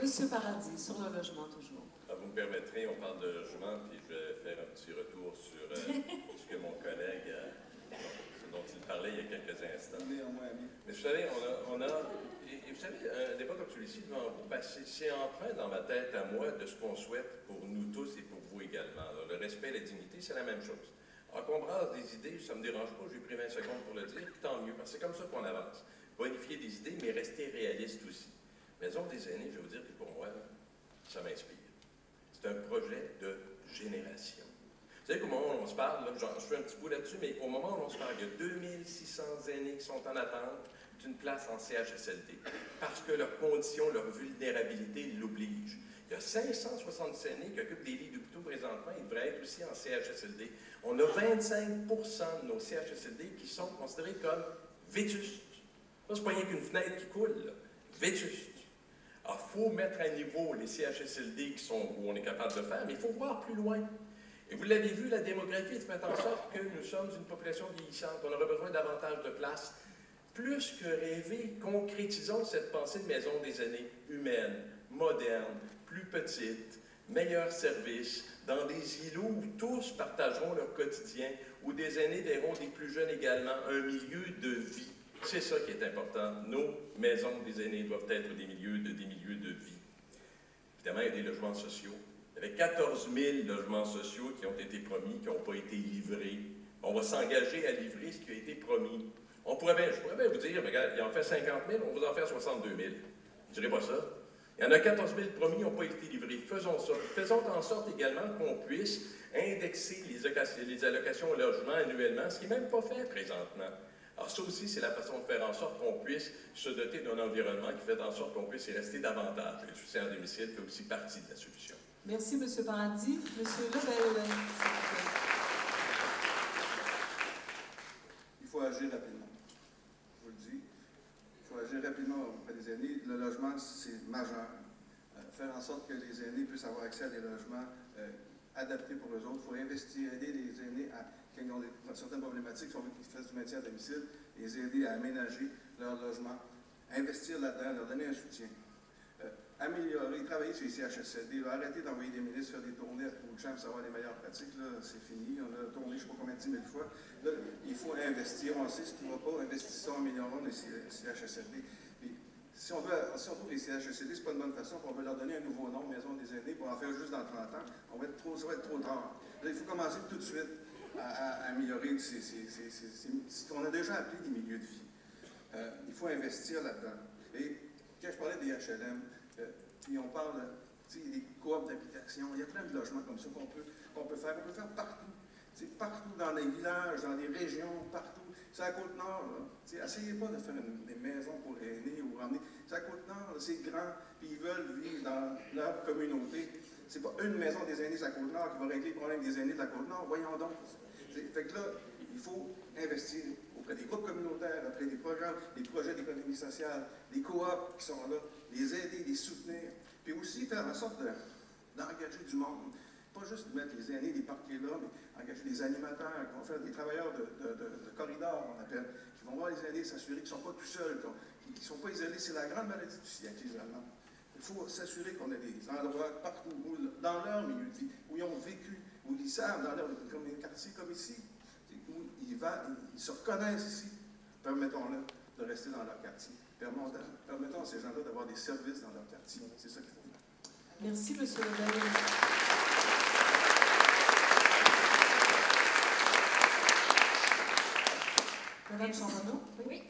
Monsieur Paradis, sur le logement toujours. Vous me permettrez, on parle de logement, puis je vais faire un petit retour sur ce que mon collègue, ce dont il parlait il y a quelques instants. Mais vous savez, et vous savez, un débat comme celui-ci devant vous, c'est empreint dans ma tête à moi de ce qu'on souhaite pour nous tous et pour vous également. Alors, le respect et la dignité, c'est la même chose. Alors qu'on brasse des idées, ça ne me dérange pas, j'ai pris 20 secondes pour le dire, puis tant mieux, parce que c'est comme ça qu'on avance. Bonifier des idées, mais rester réaliste aussi. Maison des aînés, je veux dire que pour moi, ça m'inspire. C'est un projet de génération. Vous savez qu'au moment où on se parle, là, je fais un petit bout là-dessus, mais au moment où on se parle, il y a 2600 aînés qui sont en attente d'une place en CHSLD, parce que leurs conditions, leur vulnérabilité l'obligent. Il y a 560 aînés qui occupent des lits d'hôpitaux présentement, ils devraient être aussi en CHSLD. On a 25% de nos CHSLD qui sont considérés comme vétustes. Ça, c'est pas rien qu'une fenêtre qui coule, là. Vétustes. Alors, il faut mettre à niveau les CHSLD où on est capable de faire, mais il faut voir plus loin. Et vous l'avez vu, la démographie fait en sorte que nous sommes une population vieillissante. On aurait besoin davantage de place. Plus que rêver, concrétisons cette pensée de maison des aînés humaine, moderne, plus petite, meilleurs services, dans des îlots où tous partageront leur quotidien, où des aînés verront des plus jeunes également, un milieu de vie. C'est ça qui est important. Nos maisons des aînés doivent être des milieux de vie. Évidemment, il y a des logements sociaux. Il y avait 14 000 logements sociaux qui ont été promis, qui n'ont pas été livrés. On va s'engager à livrer ce qui a été promis. Je pourrais bien vous dire, regarde, il en fait 50 000, on va en faire 62 000. Je ne dirais pas ça. Il y en a 14 000 promis qui n'ont pas été livrés. Faisons ça. Faisons en sorte également qu'on puisse indexer les allocations au logement annuellement, ce qui n'est même pas fait présentement. Alors ça aussi, c'est la façon de faire en sorte qu'on puisse se doter d'un environnement qui fait en sorte qu'on puisse y rester davantage. Le soutien à domicile fait aussi partie de la solution. Merci, M. Paradis. M. Lebel. Il faut agir rapidement. Je vous le dis. Il faut agir rapidement auprès des aînés. Le logement, c'est majeur. Faire en sorte que les aînés puissent avoir accès à des logements adaptés pour eux autres. Il faut investir, aider les aînés quand ils ont certaines problématiques, si on veut qu'ils fassent du maintien à domicile, les aider à aménager leur logement, investir là-dedans, leur donner un soutien. Améliorer, travailler sur les CHSLD, arrêter d'envoyer des ministres faire des tournées à tout le champ pour savoir les meilleures pratiques, c'est fini, on a tourné je ne sais pas combien de 10 000 fois. Là, il faut investir, on sait ce qui ne va pas, investissons, améliorons les CHSLD. Puis, si on trouve les CHSLD, ce n'est pas une bonne façon, on veut leur donner un nouveau nom, Maison des aînés, pour en faire juste dans 30 ans, ça va être trop tard. Là, il faut commencer tout de suite à améliorer ce qu'on a déjà appelé des milieux de vie. Il faut investir là-dedans. Et quand je parlais des HLM, puis on parle des coops d'habitation, il y a plein de logements comme ça qu'on peut faire. On peut faire partout. Partout dans les villages, dans les régions, partout. C'est à Côte-Nord. Essayez pas de faire des maisons pour aînés ou ramener. C'est à Côte-Nord, c'est grand, puis ils veulent vivre dans leur communauté. C'est pas une maison des aînés à Côte-Nord qui va régler le problème des aînés de la Côte-Nord. Voyons donc. Fait que là, il faut investir auprès des groupes communautaires, auprès des programmes, des projets d'économie sociale, des coops qui sont là, les aider, les soutenir, puis aussi faire en sorte d'engager du monde. Pas juste mettre les aînés, les parquets là, mais engager des animateurs, qui vont faire des travailleurs de corridor, on appelle, qui vont voir les aînés, s'assurer qu'ils ne sont pas tout seuls, qu'ils ne sont pas isolés. C'est la grande maladie du siècle, l'isolement. Il faut s'assurer qu'on a des endroits partout, dans leur milieu de vie, où ils ont vécu, où ils savent, dans leur quartier comme ici, où ils se reconnaissent ici. Permettons-leur de rester dans leur quartier. Permettons à ces gens-là d'avoir des services dans leur quartier. C'est ça qu'il faut faire. Merci, M. Lebel. Madame Chambonneau? Oui.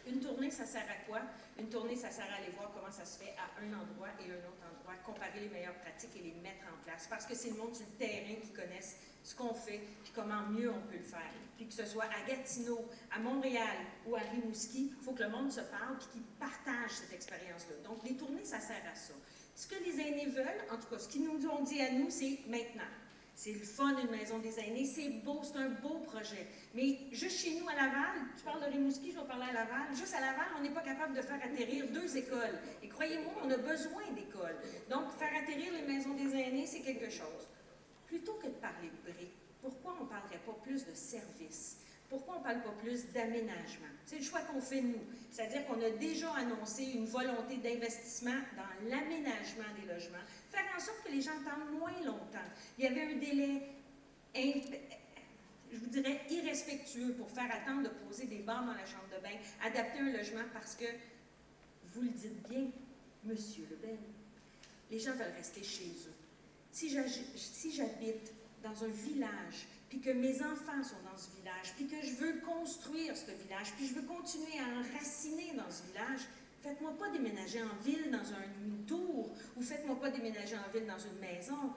Une tournée, ça sert à quoi? Une tournée, ça sert à aller voir comment ça se fait à un endroit et un autre endroit, comparer les meilleures pratiques et les mettre en place. Parce que c'est le monde sur le terrain qui connaissent ce qu'on fait, puis comment mieux on peut le faire. Puis que ce soit à Gatineau, à Montréal ou à Rimouski, il faut que le monde se parle puis qu'il partage cette expérience-là. Donc, les tournées, ça sert à ça. Ce que les aînés veulent, en tout cas, ce qu'ils nous ont dit à nous, c'est maintenant. C'est le fun, une maison des aînés, c'est beau, c'est un beau projet. Mais juste chez nous à Laval, tu parles de Rimouski, je vais parler à Laval, juste à Laval, on n'est pas capable de faire atterrir 2 écoles. Et croyez-moi, on a besoin d'écoles. Donc, faire atterrir les maisons des aînés, c'est quelque chose. Plutôt que de parler de briques, pourquoi on ne parlerait pas plus de services? Pourquoi on ne parle pas plus d'aménagement? C'est le choix qu'on fait nous. C'est-à-dire qu'on a déjà annoncé une volonté d'investissement dans l'aménagement des logements, faire en sorte que les gens attendent moins longtemps. Il y avait un délai, je vous dirais, irrespectueux pour faire attendre de poser des bancs dans la chambre de bain, adapter un logement parce que, vous le dites bien, Monsieur Lebel, les gens veulent rester chez eux. Si j'habite dans un village, puis que mes enfants sont dans ce village, puis que je veux construire ce village, puis je veux continuer à enraciner dans ce village, faites-moi pas déménager en ville dans une tour, ou faites-moi pas déménager en ville dans une maison.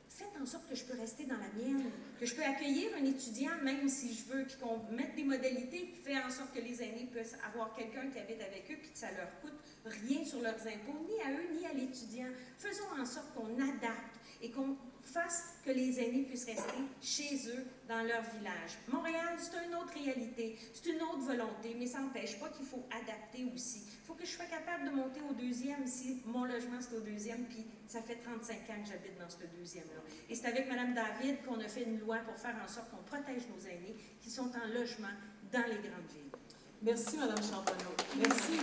Faites en sorte que je peux rester dans la mienne, que je peux accueillir un étudiant, même si je veux, puis qu'on mette des modalités qui font en sorte que les aînés puissent avoir quelqu'un qui habite avec eux, puis que ça leur coûte rien sur leurs impôts, ni à eux, ni à l'étudiant. Faisons en sorte qu'on adapte et qu'on fasse que les aînés puissent rester chez eux, dans leur village. Montréal, c'est une autre réalité, c'est une autre volonté, mais ça n'empêche pas qu'il faut adapter aussi. Il faut que je sois capable de monter au deuxième si mon logement c'est au deuxième, puis ça fait 35 ans que j'habite dans ce deuxième-là. Et c'est avec Mme David qu'on a fait une loi pour faire en sorte qu'on protège nos aînés qui sont en logement dans les grandes villes. Merci, Mme Charbonneau. Merci.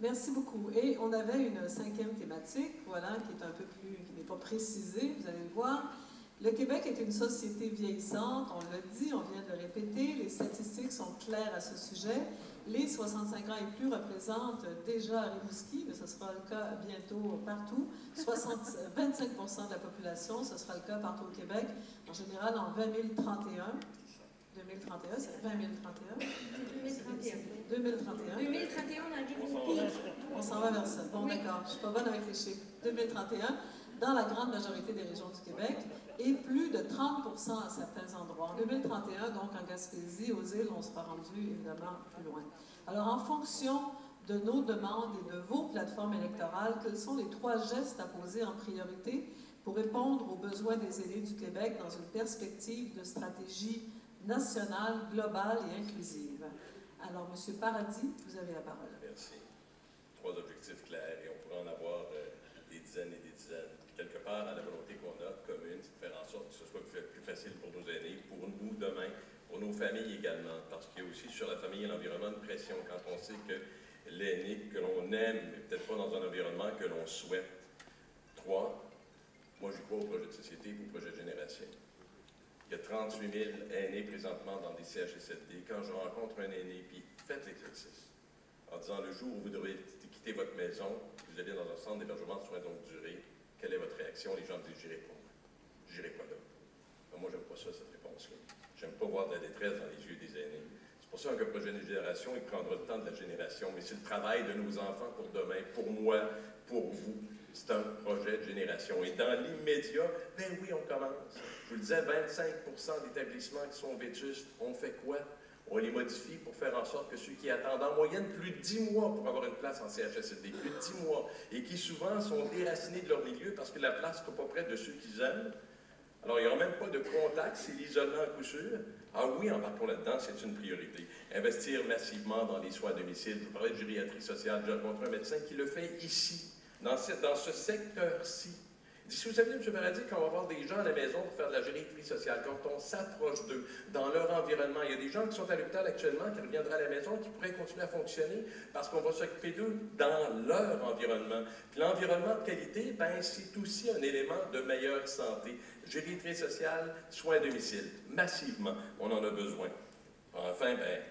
Merci beaucoup. Et on avait une 5e thématique, voilà, qui est un peu plus, qui n'est pas précisée, vous allez le voir. Le Québec est une société vieillissante, on l'a dit, on vient de le répéter, les statistiques sont claires à ce sujet. Les 65 ans et plus représentent déjà à Rimouski, mais ce sera le cas bientôt partout, 25% de la population, ce sera le cas partout au Québec, en général en 2031. 2031, c'est 2031? 2031. 2031, on arrive au pic. On s'en va vers ça. Bon, d'accord, je ne suis pas bonne avec les chiffres. 2031, dans la grande majorité des régions du Québec, et plus de 30% à certains endroits. En 2031, donc en Gaspésie, aux îles, on sera rendu évidemment plus loin. Alors, en fonction de nos demandes et de vos plateformes électorales, quels sont les 3 gestes à poser en priorité pour répondre aux besoins des aînés du Québec dans une perspective de stratégie nationale, globale et inclusive? Alors, M. Paradis, vous avez la parole. Merci. 3 objectifs clairs et on pourrait en avoir des dizaines et des dizaines. Quelque part, à la volonté qu'on a commune, c'est de faire en sorte que ce soit plus facile pour nos aînés, pour nous demain, pour nos familles également, parce qu'il y a aussi sur la famille et l'environnement une pression quand on sait que l'aîné que l'on aime n'est peut-être pas dans un environnement que l'on souhaite. 3, moi je crois au projet de société et au projet de génération. Il y a 38 000 aînés présentement dans des CHSLD. Quand je rencontre un aîné, puis faites l'exercice, en disant le jour où vous devez quitter votre maison, vous allez dans un centre d'hébergement de soins de longue durée, quelle est votre réaction? Les gens disent « j'irai pas. J'irai pas là. » Moi, j'aime pas ça, cette réponse-là. J'aime pas voir de la détresse dans les yeux des aînés. C'est pour ça qu'un projet de génération, il prendra le temps de la génération, mais c'est le travail de nos enfants pour demain, pour moi, pour vous. C'est un projet de génération. Et dans l'immédiat, ben oui, on commence. Je vous le disais, 25% d'établissements qui sont vétustes, on fait quoi? On les modifie pour faire en sorte que ceux qui attendent en moyenne plus de 10 mois pour avoir une place en CHSLD, plus de 10 mois, et qui souvent sont déracinés de leur milieu parce que la place n'est pas près de ceux qu'ils aiment. Alors, il n'y aura même pas de contact, c'est l'isolement à coup sûr. Ah oui, embarquons là-dedans, c'est une priorité. Investir massivement dans les soins à domicile. Vous parlez de gériatrie sociale, j'ai rencontré un médecin qui le fait ici, dans ce secteur-ci. Si vous savez, M. Paradis, qu'on va avoir des gens à la maison pour faire de la gériatrie sociale, quand on s'approche d'eux, dans leur environnement, il y a des gens qui sont à l'hôpital actuellement, qui reviendraient à la maison, qui pourraient continuer à fonctionner parce qu'on va s'occuper d'eux dans leur environnement. Puis l'environnement de qualité, ben, c'est aussi un élément de meilleure santé. Gériatrie sociale, soins à domicile, massivement, on en a besoin. Enfin, ben,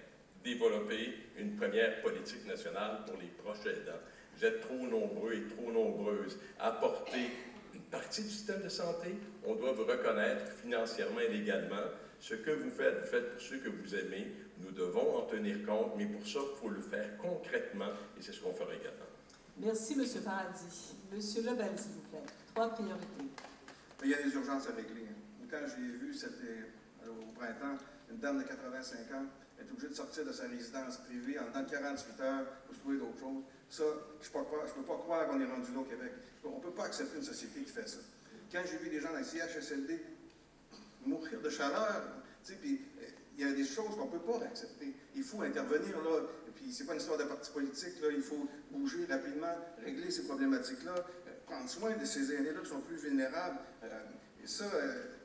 développer une première politique nationale pour les proches aidants. Vous êtes trop nombreux et trop nombreuses à porter une partie du système de santé. On doit vous reconnaître financièrement et légalement. Ce que vous faites pour ceux que vous aimez. Nous devons en tenir compte, mais pour ça, il faut le faire concrètement et c'est ce qu'on fera également. Merci, M. Paradis. M. Lebel, s'il vous plaît. 3 priorités. Mais il y a des urgences à régler. Quand j'ai vu au printemps, une dame de 85 ans est obligée de sortir de sa résidence privée en dedans de 48 heures pour se trouver d'autres choses. Ça, je ne peux pas croire qu'on est rendu là au Québec. On ne peut pas accepter une société qui fait ça. Quand j'ai vu des gens dans les CHSLD mourir de chaleur, puis il y a des choses qu'on ne peut pas accepter. Il faut intervenir là. Et puis c'est pas une histoire de parti politique, là. Il faut bouger rapidement, régler ces problématiques-là, prendre soin de ces aînés-là qui sont plus vulnérables. Et ça,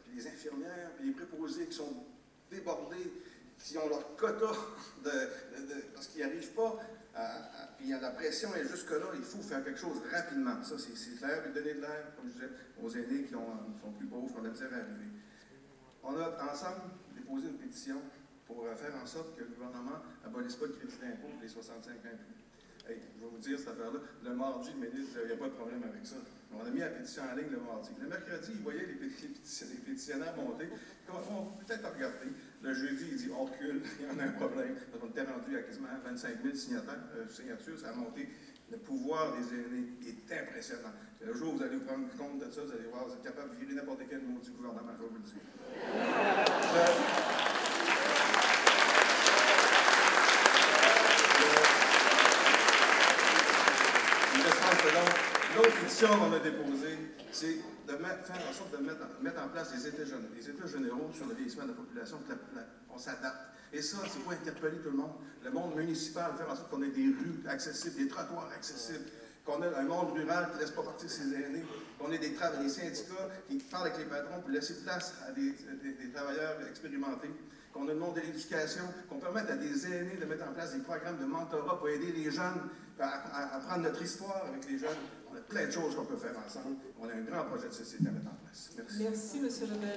puis les infirmières, puis les préposés qui sont débordés, qui ont leur quota parce qu'ils n'y arrivent pas. Puis la pression est jusque-là, il faut faire quelque chose rapidement. Ça, c'est clair, puis donner de l'air, comme je disais, aux aînés qui sont plus pauvres, qui ont de la misère à arriver. On a ensemble déposé une pétition pour faire en sorte que le gouvernement n'abolisse pas le crédit d'impôt pour les 65 ans et plus. Hey, je vais vous dire cette affaire-là. Le mardi, le ministre, il n'y a pas de problème avec ça. On a mis la pétition en ligne le mardi. Le mercredi, il voyait les pétitionnaires monter. On peut peut-être regarder. Le jeudi, il dit on recule, il y en a un problème. Donc, on était rendu à quasiment 25 000 signatures. Ça a monté. Le pouvoir des aînés est impressionnant. Et le jour où vous allez vous rendre compte de ça, vous allez voir, vous êtes capable de virer n'importe quel mot du gouvernement, je vais vous le dire. Il me reste 30 secondes. question qu'on a déposée, c'est de faire en sorte de mettre en place des états généraux sur le vieillissement de la population, on s'adapte. Et ça, c'est pour interpeller tout le monde. Le monde municipal, faire en sorte qu'on ait des rues accessibles, des trottoirs accessibles, qu'on ait un monde rural qui ne laisse pas partir ses aînés, qu'on ait des syndicats qui parlent avec les patrons pour laisser place à des travailleurs expérimentés, qu'on ait le monde de l'éducation, qu'on permette à des aînés de mettre en place des programmes de mentorat pour aider les jeunes à apprendre notre histoire avec les jeunes. On a plein de choses qu'on peut faire ensemble. On a un grand projet de société à mettre en place. Merci. Merci, M. Lebel.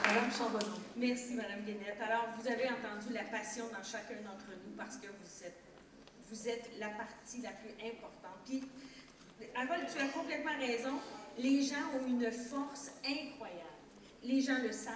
Madame Charbonneau. Merci, Madame Guénette. Alors, vous avez entendu la passion dans chacun d'entre nous parce que vous êtes la partie la plus importante. Puis, Avol, tu as complètement raison. Les gens ont une force incroyable. Les gens le savent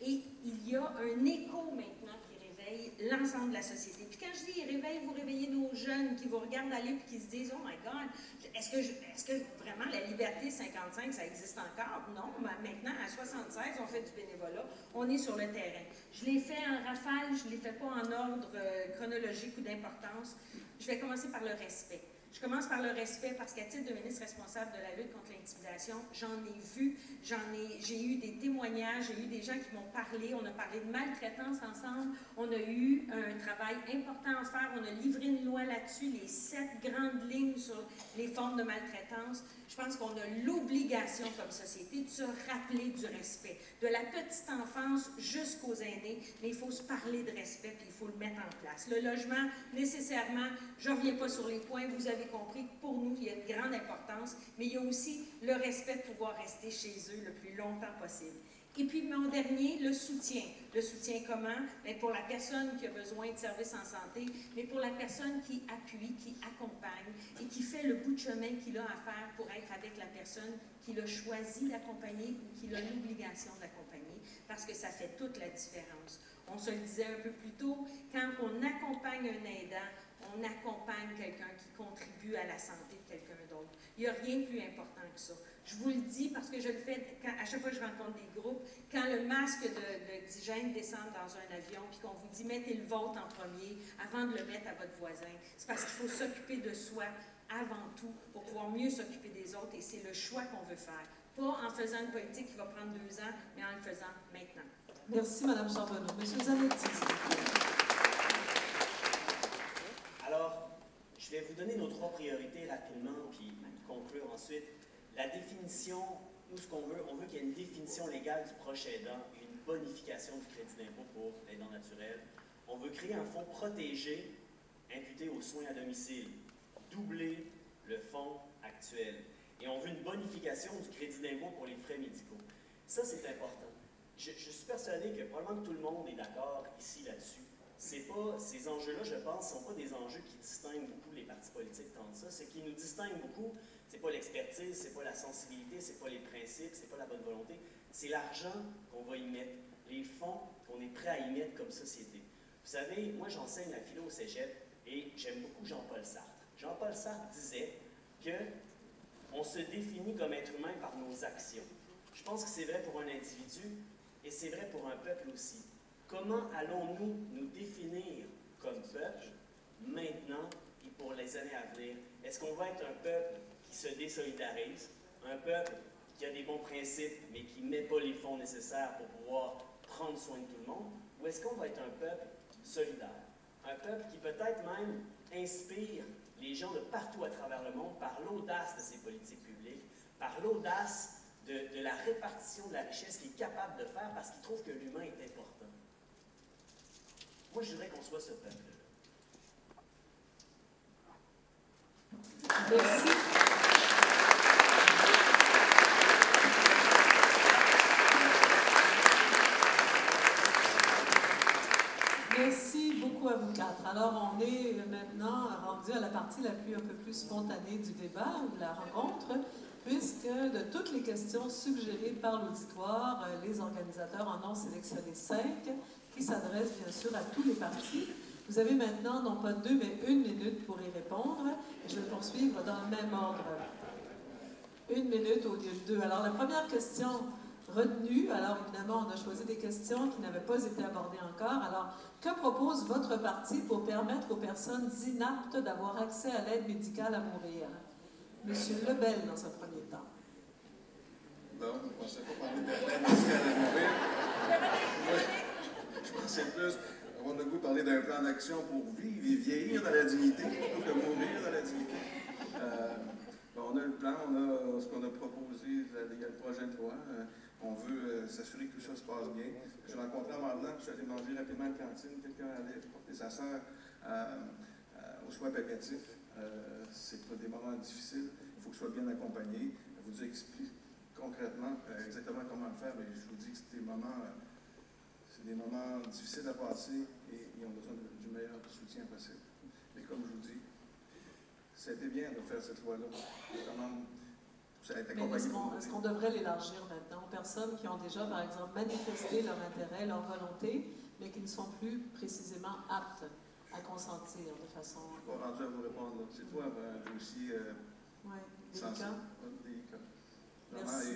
et il y a un écho maintenant qui réveille l'ensemble de la société. Puis quand je dis vous réveillez nos jeunes qui vous regardent aller et qui se disent « Oh my God, est-ce que vraiment la liberté 55, ça existe encore? » Non, maintenant, à 76, on fait du bénévolat, on est sur le terrain. Je l'ai fait en rafale, je ne les fais pas en ordre chronologique ou d'importance. Je vais commencer par le respect. Je commence par le respect parce qu'à titre de ministre responsable de la lutte contre l'intimidation, j'en ai vu, j'ai eu des témoignages, j'ai eu des gens qui m'ont parlé, on a parlé de maltraitance ensemble, on a eu un travail important à faire, on a livré une loi là-dessus, les 7 grandes lignes sur les formes de maltraitance. Je pense qu'on a l'obligation comme société de se rappeler du respect, de la petite enfance jusqu'aux aînés, mais il faut se parler de respect puis il faut le mettre en place. Le logement, nécessairement, je ne reviens pas sur les points, vous avez compris que pour nous, il y a une grande importance, mais il y a aussi le respect de pouvoir rester chez eux le plus longtemps possible. Et puis, mon dernier, le soutien. Le soutien comment? Bien, pour la personne qui a besoin de services en santé, mais pour la personne qui appuie, qui accompagne et qui fait le bout de chemin qu'il a à faire pour être avec la personne qu'il a choisi d'accompagner ou qu'il a l'obligation d'accompagner, parce que ça fait toute la différence. On se le disait un peu plus tôt, quand on accompagne un aidant, on accompagne quelqu'un qui contribue à la santé de quelqu'un d'autre. Il n'y a rien de plus important que ça. Je vous le dis parce que je le fais à chaque fois que je rencontre des groupes, quand le masque d'hygiène descend dans un avion puis qu'on vous dit mettez le vôtre en premier avant de le mettre à votre voisin, c'est parce qu'il faut s'occuper de soi avant tout pour pouvoir mieux s'occuper des autres et c'est le choix qu'on veut faire. Pas en faisant une politique qui va prendre 2 ans, mais en le faisant maintenant. Merci, Mme Charbonneau. Monsieur Zanetti, s'il vous plaît. Alors, je vais vous donner nos 3 priorités rapidement, puis conclure ensuite. La définition, nous, ce qu'on veut, on veut qu'il y ait une définition légale du proche aidant et une bonification du crédit d'impôt pour l'aidant naturel. On veut créer un fonds protégé imputé aux soins à domicile, doubler le fonds actuel. Et on veut une bonification du crédit d'impôt pour les frais médicaux. Ça, c'est important. Je suis persuadé que probablement que tout le monde est d'accord ici là-dessus. Ces enjeux-là, je pense, ne sont pas des enjeux qui distinguent beaucoup les partis politiques tant de ça. Ce qui nous distingue beaucoup, ce n'est pas l'expertise, ce n'est pas la sensibilité, ce n'est pas les principes, ce n'est pas la bonne volonté. C'est l'argent qu'on va y mettre, les fonds qu'on est prêt à y mettre comme société. Vous savez, moi j'enseigne la philo au cégep et j'aime beaucoup Jean-Paul Sartre. Jean-Paul Sartre disait qu'on se définit comme être humain par nos actions. Je pense que c'est vrai pour un individu et c'est vrai pour un peuple aussi. Comment allons-nous nous définir comme peuple maintenant et pour les années à venir? Est-ce qu'on va être un peuple qui se désolidarise, un peuple qui a des bons principes mais qui ne met pas les fonds nécessaires pour pouvoir prendre soin de tout le monde? Ou est-ce qu'on va être un peuple solidaire? Un peuple qui peut-être même inspire les gens de partout à travers le monde par l'audace de ses politiques publiques, par l'audace de la répartition de la richesse qu'il est capable de faire parce qu'il trouve que l'humain est important. Moi, je voudrais qu'on soit ce peuple-là. Merci. Merci beaucoup à vous 4. Alors, on est maintenant rendu à la partie un peu plus spontanée du débat ou de la rencontre, puisque de toutes les questions suggérées par l'auditoire, les organisateurs en ont sélectionné 5 qui s'adressent bien sûr à tous les partis. Vous avez maintenant non pas 2 mais 1 minute pour y répondre. Et je vais poursuivre dans le même ordre. 1 minute au lieu de 2. Alors, la première question retenues. Alors, évidemment, on a choisi des questions qui n'avaient pas été abordées encore. Alors, que propose votre parti pour permettre aux personnes inaptes d'avoir accès à l'aide médicale à mourir? Monsieur Lebel, dans un premier temps. Bon, je ne pensais pas parler de l'aide médicale à mourir. Je pensais plus avoir le goût de parler d'un plan d'action pour vivre et vieillir dans la dignité plutôt que mourir dans la dignité. On a le plan, on a ce qu'on a proposé, il y a le projet de loi. On veut s'assurer que tout ça se passe bien. J'ai rencontré un moment donné, je suis allé manger rapidement à la cantine, quelqu'un allait porter sa sœur aux soins palliatifs. C'est pas des moments difficiles, il faut que ce soit bien accompagné. Je vous explique concrètement exactement comment le faire, mais je vous dis que c'est des moments difficiles à passer et ils ont besoin du meilleur soutien possible. Mais comme je vous dis, c'était bien de faire cette loi-là. Ça a été accompagné. Est-ce qu'on devrait l'élargir maintenant aux personnes qui ont déjà, par exemple, manifesté leur intérêt, leur volonté, mais qui ne sont plus précisément aptes à consentir de façon... Je ne suis pas rendu à vous répondre. C'est toi, un dossier délicat. Merci.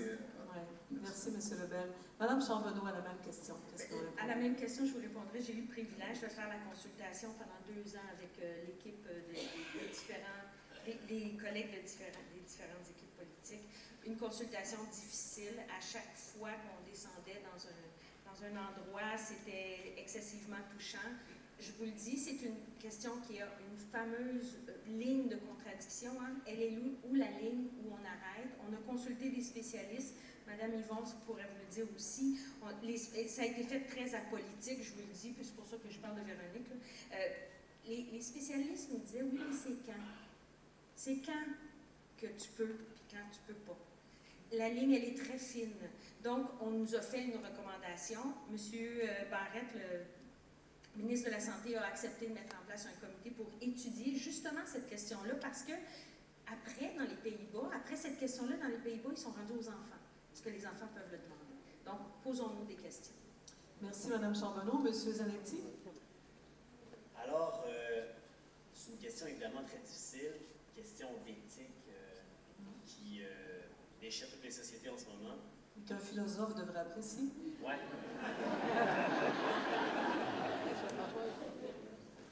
Merci, M. Lebel. Madame Charbonneau a la même question. À la même question, je vous répondrai. J'ai eu le privilège de faire la consultation pendant 2 ans avec l'équipe des collègues des différentes équipes politiques. Une consultation difficile. À chaque fois qu'on descendait dans un endroit, c'était excessivement touchant. Je vous le dis, c'est une question qui a une fameuse ligne de contradiction. Hein. Elle est où la ligne où on arrête? On a consulté des spécialistes. Madame Yvon pourrait vous le dire aussi. Ça a été fait très apolitique, je vous le dis, puis c'est pour ça que je parle de Véronique. Les spécialistes nous disaient, oui, mais c'est quand? C'est quand que tu peux, puis quand tu peux pas. La ligne, elle est très fine. Donc, on nous a fait une recommandation. Monsieur Barrette, le ministre de la Santé, a accepté de mettre en place un comité pour étudier justement cette question-là, parce que après, dans les Pays-Bas, après cette question-là, dans les Pays-Bas, ils sont rendus aux enfants. Parce que les enfants peuvent le demander. Donc, posons-nous des questions. Merci, Mme Charbonneau. Monsieur Zanetti? Alors, c'est une question évidemment très difficile, question d'éthique qui déchire toutes les sociétés en ce moment. Qu'un philosophe devrait apprécier. Oui.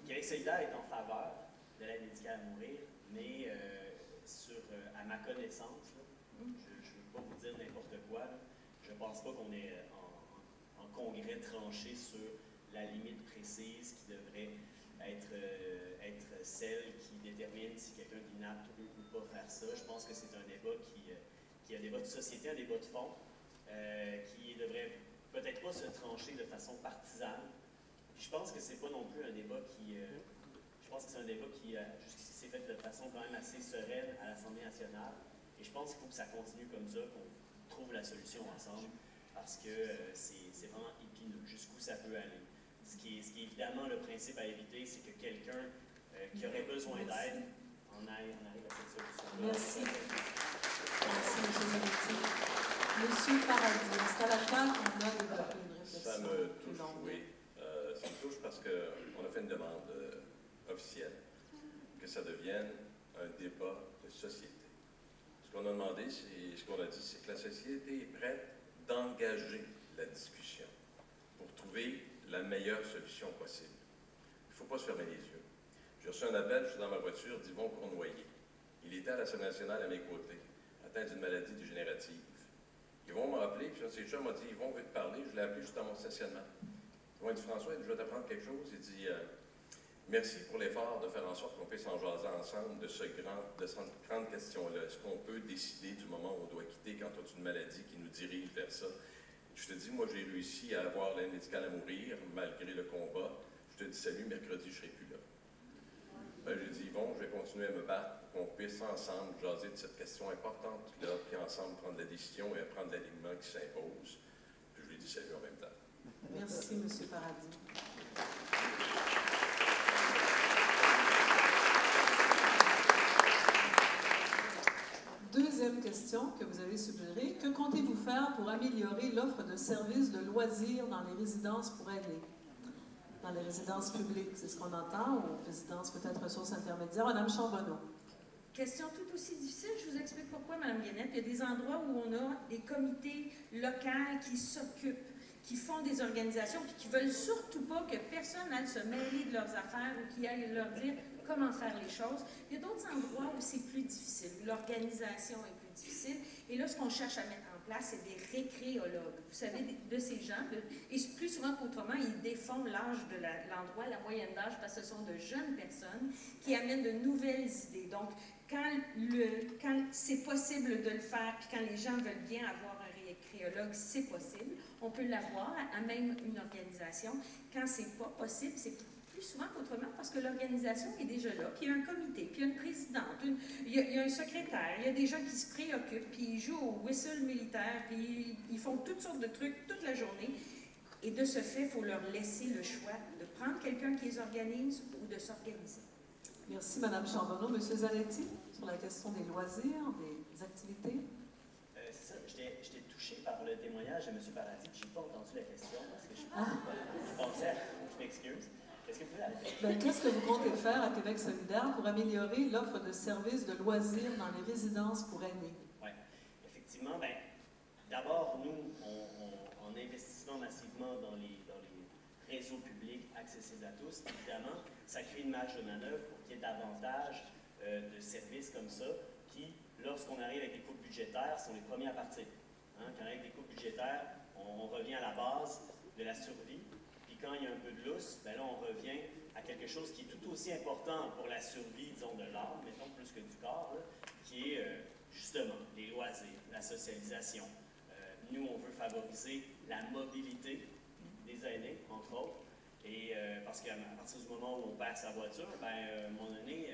Québec solidaire est en faveur de l'aide médicale à mourir, mais à ma connaissance, là, je ne veux pas vous dire n'importe quoi, là, je ne pense pas qu'on est en congrès tranché sur la limite précise qui devrait être celle qui détermine si quelqu'un est inapte peut ou pas faire ça. Je pense que c'est un débat qui est un débat de société, un débat de fond, qui devrait peut-être pas se trancher de façon partisane. Je pense que c'est pas non plus un débat je pense que c'est un débat qui jusqu'ici s'est fait de façon quand même assez sereine à l'Assemblée nationale. Et je pense qu'il faut que ça continue comme ça, qu'on trouve la solution ensemble, parce que c'est vraiment épineux, jusqu'où ça peut aller. Ce qui est évidemment le principe à éviter, c'est que quelqu'un qui aurait besoin d'aide en arrive à cette solution. Merci. Merci, M. Zanetti. Monsieur Paradis, est-ce qu'à la fin, on a développé une réflexion? Ça me touche, oui. Ça me touche parce qu'on a fait une demande officielle que ça devienne un débat de société. Ce qu'on a demandé, ce qu'on a dit, c'est que la société est prête d'engager la discussion pour trouver la meilleure solution possible. Il ne faut pas se fermer les yeux. J'ai reçu un appel, je suis dans ma voiture, d'Yvon Cournoyer. Il était à l'Assemblée nationale à mes côtés, atteint d'une maladie dégénérative. Yvon m'a appelé, puis un de ses chums m'a dit, Yvon veut te parler, je l'ai appelé juste dans mon stationnement. Yvon dit, François, je vais t'apprendre quelque chose. Il dit, merci pour l'effort de faire en sorte qu'on puisse en jaser ensemble de cette grande question-là. Est-ce qu'on peut décider du moment où on doit quitter quand on a une maladie qui nous dirige vers ça? Je te dis, moi, j'ai réussi à avoir l'aide médicale à mourir, malgré le combat. Je te dis salut, mercredi, je ne serai plus là. Ben, j'ai dit, bon, je vais continuer à me battre pour qu'on puisse ensemble jaser de cette question importante-là, puis ensemble prendre la décision et prendre l'alignement qui s'impose. Puis je lui ai dit salut en même temps. Merci, M. Paradis. Deuxième question que vous avez suggérée. Que comptez-vous faire pour améliorer l'offre de services de loisirs dans les résidences pour aînés? Dans les résidences publiques, c'est ce qu'on entend, ou résidences peut-être ressources intermédiaires. Madame Charbonneau. question tout aussi difficile, je vous explique pourquoi, Mme Guénette. Il y a des endroits où on a des comités locaux qui s'occupent, qui font des organisations, puis qui ne veulent surtout pas que personne aille se mêler de leurs affaires ou qui aille leur dire comment faire les choses. Il y a d'autres endroits où c'est plus difficile, où l'organisation est plus difficile. Et là, ce qu'on cherche à mettre en place, c'est des récréologues. Vous savez, de ces gens, et plus souvent qu'autrement, ils défont l'âge de l'endroit, la moyenne d'âge, parce que ce sont de jeunes personnes qui amènent de nouvelles idées. Donc, quand c'est possible de le faire, puis quand les gens veulent bien avoir un récréologue, c'est possible. On peut l'avoir à même une organisation. Quand c'est pas possible, c'est plus souvent qu'autrement parce que l'organisation est déjà là, puis il y a un comité, puis il y a une présidente, il y a un secrétaire, il y a des gens qui se préoccupent, puis ils jouent au whistle militaire, puis ils font toutes sortes de trucs toute la journée. Et de ce fait, il faut leur laisser le choix de prendre quelqu'un qui les organise ou de s'organiser. Merci, Mme Charbonneau. M. Zanetti, sur la question des loisirs, des activités. C'est ça, j'étais touché par le témoignage de M. Paradis, je n'ai pas entendu la question parce que je suis je m'excuse. Est-ce que vous pouvez arrêter? Qu'est-ce que vous comptez faire à Québec solidaire pour améliorer l'offre de services de loisirs dans les résidences pour aînés? Oui, effectivement, d'abord, nous, en investissant massivement dans les réseaux publics accessibles à tous, évidemment, ça crée une marge de manœuvre pour qu'il y ait davantage de services comme ça qui, lorsqu'on arrive avec des coupes budgétaires, sont les premiers à partir. Hein? Quand on arrive avec des coupes budgétaires, on revient à la base de la survie. Puis quand il y a un peu de lousse, là, on revient à quelque chose qui est tout aussi important pour la survie, disons, de l'âme, mettons plus que du corps, là, qui est justement les loisirs, la socialisation. Nous, on veut favoriser la mobilité des aînés, entre autres. Et parce qu'à partir du moment où on perd sa voiture, à un moment donné,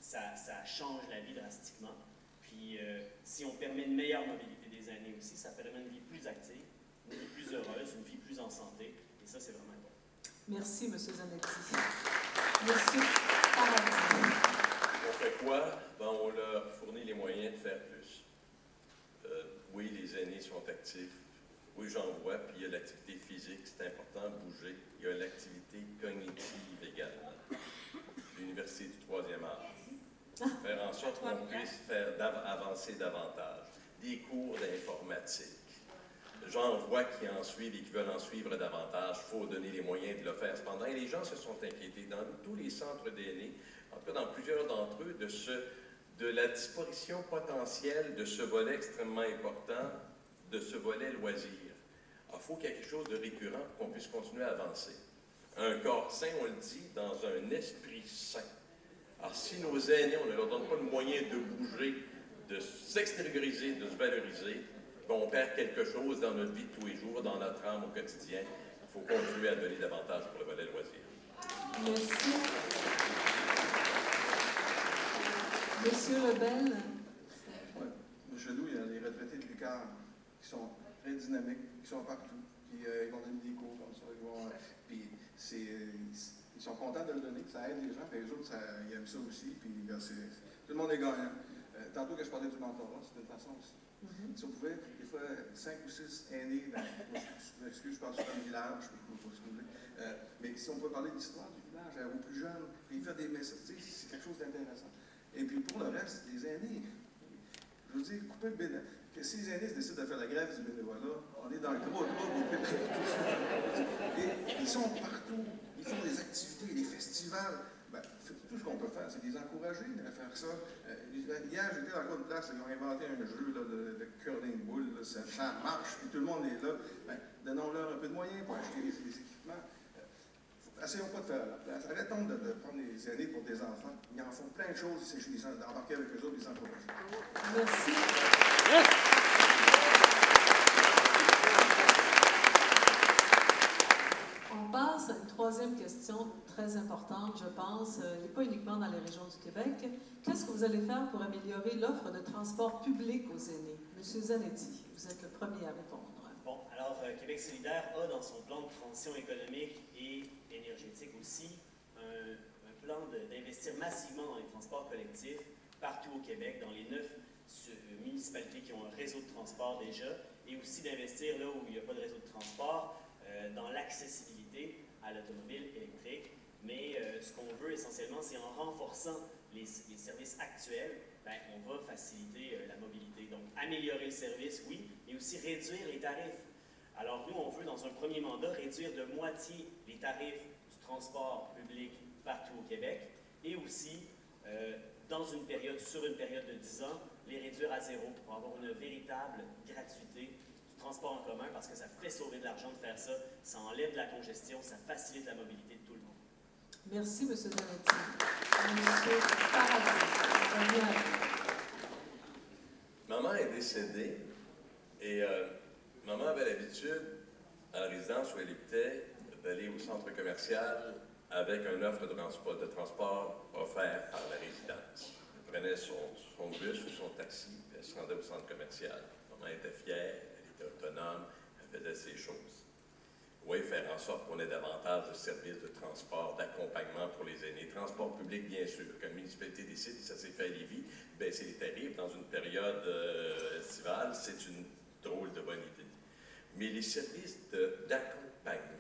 ça change la vie drastiquement. Puis si on permet une meilleure mobilité des aînés aussi, ça permet une vie plus active, une vie plus heureuse, une vie plus en santé. Et ça, c'est vraiment important. Merci, M. Zanetti. Monsieur Paradis. On fait quoi? On leur fournit les moyens de faire plus. Oui, les aînés sont actifs. Oui, j'en vois. Puis il y a l'activité physique, c'est important, bouger. Il y a l'activité cognitive également. L'Université du 3e âge. Faire en sorte qu'on puisse faire avancer davantage. Des cours d'informatique. J'en vois qui en suivent et qui veulent en suivre davantage. Il faut donner les moyens de le faire. Cependant, et les gens se sont inquiétés dans tous les centres d'aînés, en tout cas dans plusieurs d'entre eux, de la disparition potentielle de ce volet extrêmement important, de ce volet loisir. Il faut qu'il y ait quelque chose de récurrent pour qu'on puisse continuer à avancer. Un corps sain, on le dit, dans un esprit sain. Alors, si nos aînés, on ne leur donne pas le moyen de bouger, de s'extérioriser, de se valoriser, on perd quelque chose dans notre vie de tous les jours, dans notre âme au quotidien. Il faut continuer à donner davantage pour le volet loisir. Merci. Monsieur Lebel. Oui. Chez nous, il y a les retraités de l'UQAM qui sont très dynamiques, qui sont partout. Puis ils vont donner des cours comme ça. Puis ils sont contents de le donner, ça aide les gens. Puis les autres, ils aiment ça aussi. Puis tout le monde est gagnant. Tantôt que je parlais du mentorat, c'est une façon aussi. Si on pouvait, des fois, 5 ou 6 aînés, je m'excuse, je parle sur un village, mais si on pouvait parler de l'histoire du village aux plus jeunes, puis faire des messages, c'est quelque chose d'intéressant. Et puis pour le reste, les aînés, je veux dire, couper le bénévolat. Que si les aînés décident de faire la grève du bénévolat, on est dans le gros trouble au Québec. Et ils sont partout, ils font des activités, des festivals. Tout ce qu'on peut faire, c'est les encourager à faire ça. Hier, j'étais dans une place, ils ont inventé un jeu là, de curling boule, là, ça marche, puis tout le monde est là. Donnons-leur un peu de moyens pour acheter des équipements. Essayons pas de faire la place. Arrêtons de prendre les aînés pour des enfants. Ils en font plein de choses, d'embarquer avec eux autres, les encourager. Merci. On passe à une troisième question très importante, je pense, et pas uniquement dans les régions du Québec. Qu'est-ce que vous allez faire pour améliorer l'offre de transport public aux aînés? Monsieur Zanetti, vous êtes le premier à répondre. Bon, alors Québec solidaire a dans son plan de transition économique et énergétique aussi un plan d'investir massivement dans les transports collectifs partout au Québec, dans les 9 municipalités qui ont un réseau de transport déjà, et aussi d'investir là où il n'y a pas de réseau de transport, dans l'accessibilité à l'automobile électrique. Mais ce qu'on veut essentiellement, c'est en renforçant les services actuels, ben, on va faciliter la mobilité. Donc, améliorer le service, oui, mais aussi réduire les tarifs. Alors, nous, on veut, dans un premier mandat, réduire de moitié les tarifs du transport public partout au Québec et aussi, sur une période de 10 ans, les réduire à zéro pour avoir une véritable gratuité du transport en commun parce que ça fait sauver de l'argent de faire ça, ça enlève de la congestion, ça facilite la mobilité de tout le monde. Merci, M. Zanetti. M. Paradis. Maman est décédée et maman avait l'habitude, à la résidence où elle était, d'aller au centre commercial avec une offre de transport offert par la résidence. Elle prenait son bus ou son taxi et elle se rendait au centre commercial. Maman était fière, elle était autonome, elle faisait ses choses. Oui, faire en sorte qu'on ait davantage de services de transport, d'accompagnement pour les aînés. Transport public, bien sûr. Quand la municipalité décide, et ça s'est fait à Lévis, baisser les tarifs dans une période estivale, c'est une drôle de bonne idée. Mais les services d'accompagnement.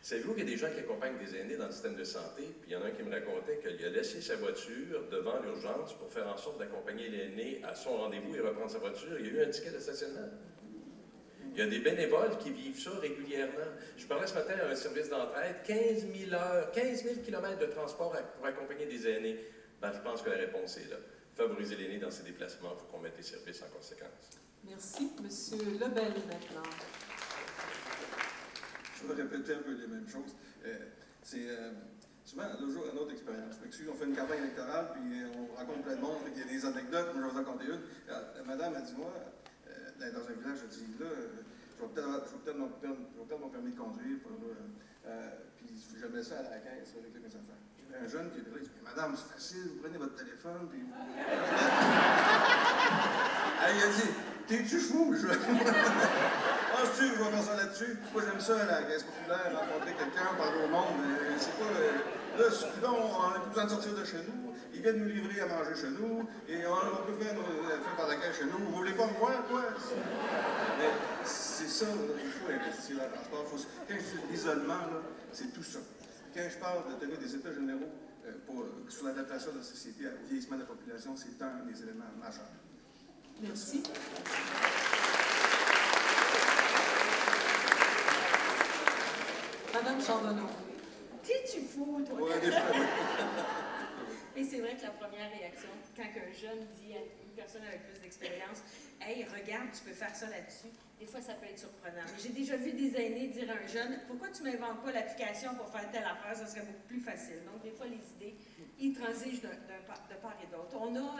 Savez-vous qu'il y a des gens qui accompagnent des aînés dans le système de santé, puis il y en a un qui me racontait qu'il a laissé sa voiture devant l'urgence pour faire en sorte d'accompagner l'aîné à son rendez-vous et reprendre sa voiture. Il y a eu un ticket de stationnement. Il y a des bénévoles qui vivent ça régulièrement. Je parlais ce matin à un service d'entraide, 15 000 km de transport pour accompagner des aînés. Ben, je pense que la réponse est là. Favoriser l'aîné dans ses déplacements, il faut qu'on mette les services en conséquence. Merci. Monsieur Lebel, maintenant. Je vais répéter un peu les mêmes choses. Souvent, l'autre jour, une autre expérience. On fait une campagne électorale, puis on rencontre plein de monde, il y a des anecdotes, moi je vais vous en raconter une. La madame a dit, moi, dans un village, elle dit, là, je vais peut-être mon permis de conduire, puis j'aimerais ça à la caisse avec mes affaires. Il y avait un jeune qui était là, il dit, madame, c'est facile, vous prenez votre téléphone, puis... Elle a dit, t'es-tu fou? Ah, si, je vais faire ça là-dessus. Moi, j'aime ça, la caisse populaire, rencontrer quelqu'un, parler au monde. C'est pas. Là, on n'a plus besoin de sortir de chez nous. Ils viennent nous livrer à manger chez nous. Et on peut faire par la caisse chez nous. Vous voulez pas me voir, quoi? Mais c'est ça, il faut investir dans le transport. Quand je dis l'isolement, c'est tout ça. Quand je parle de tenir des états généraux sur l'adaptation de la société au vieillissement de la population, c'est un des éléments majeurs. Merci. Madame Charbonneau. T'es-tu fou, toi? Ouais, des fois, oui. Et c'est vrai que la première réaction, quand un jeune dit à une personne avec plus d'expérience, « Hey, regarde, tu peux faire ça là-dessus », des fois, ça peut être surprenant. Mais j'ai déjà vu des aînés dire à un jeune, « Pourquoi tu ne m'inventes pas l'application pour faire telle affaire? Ça serait beaucoup plus facile. » Donc, des fois, les idées, ils transigent de part et d'autre. On a,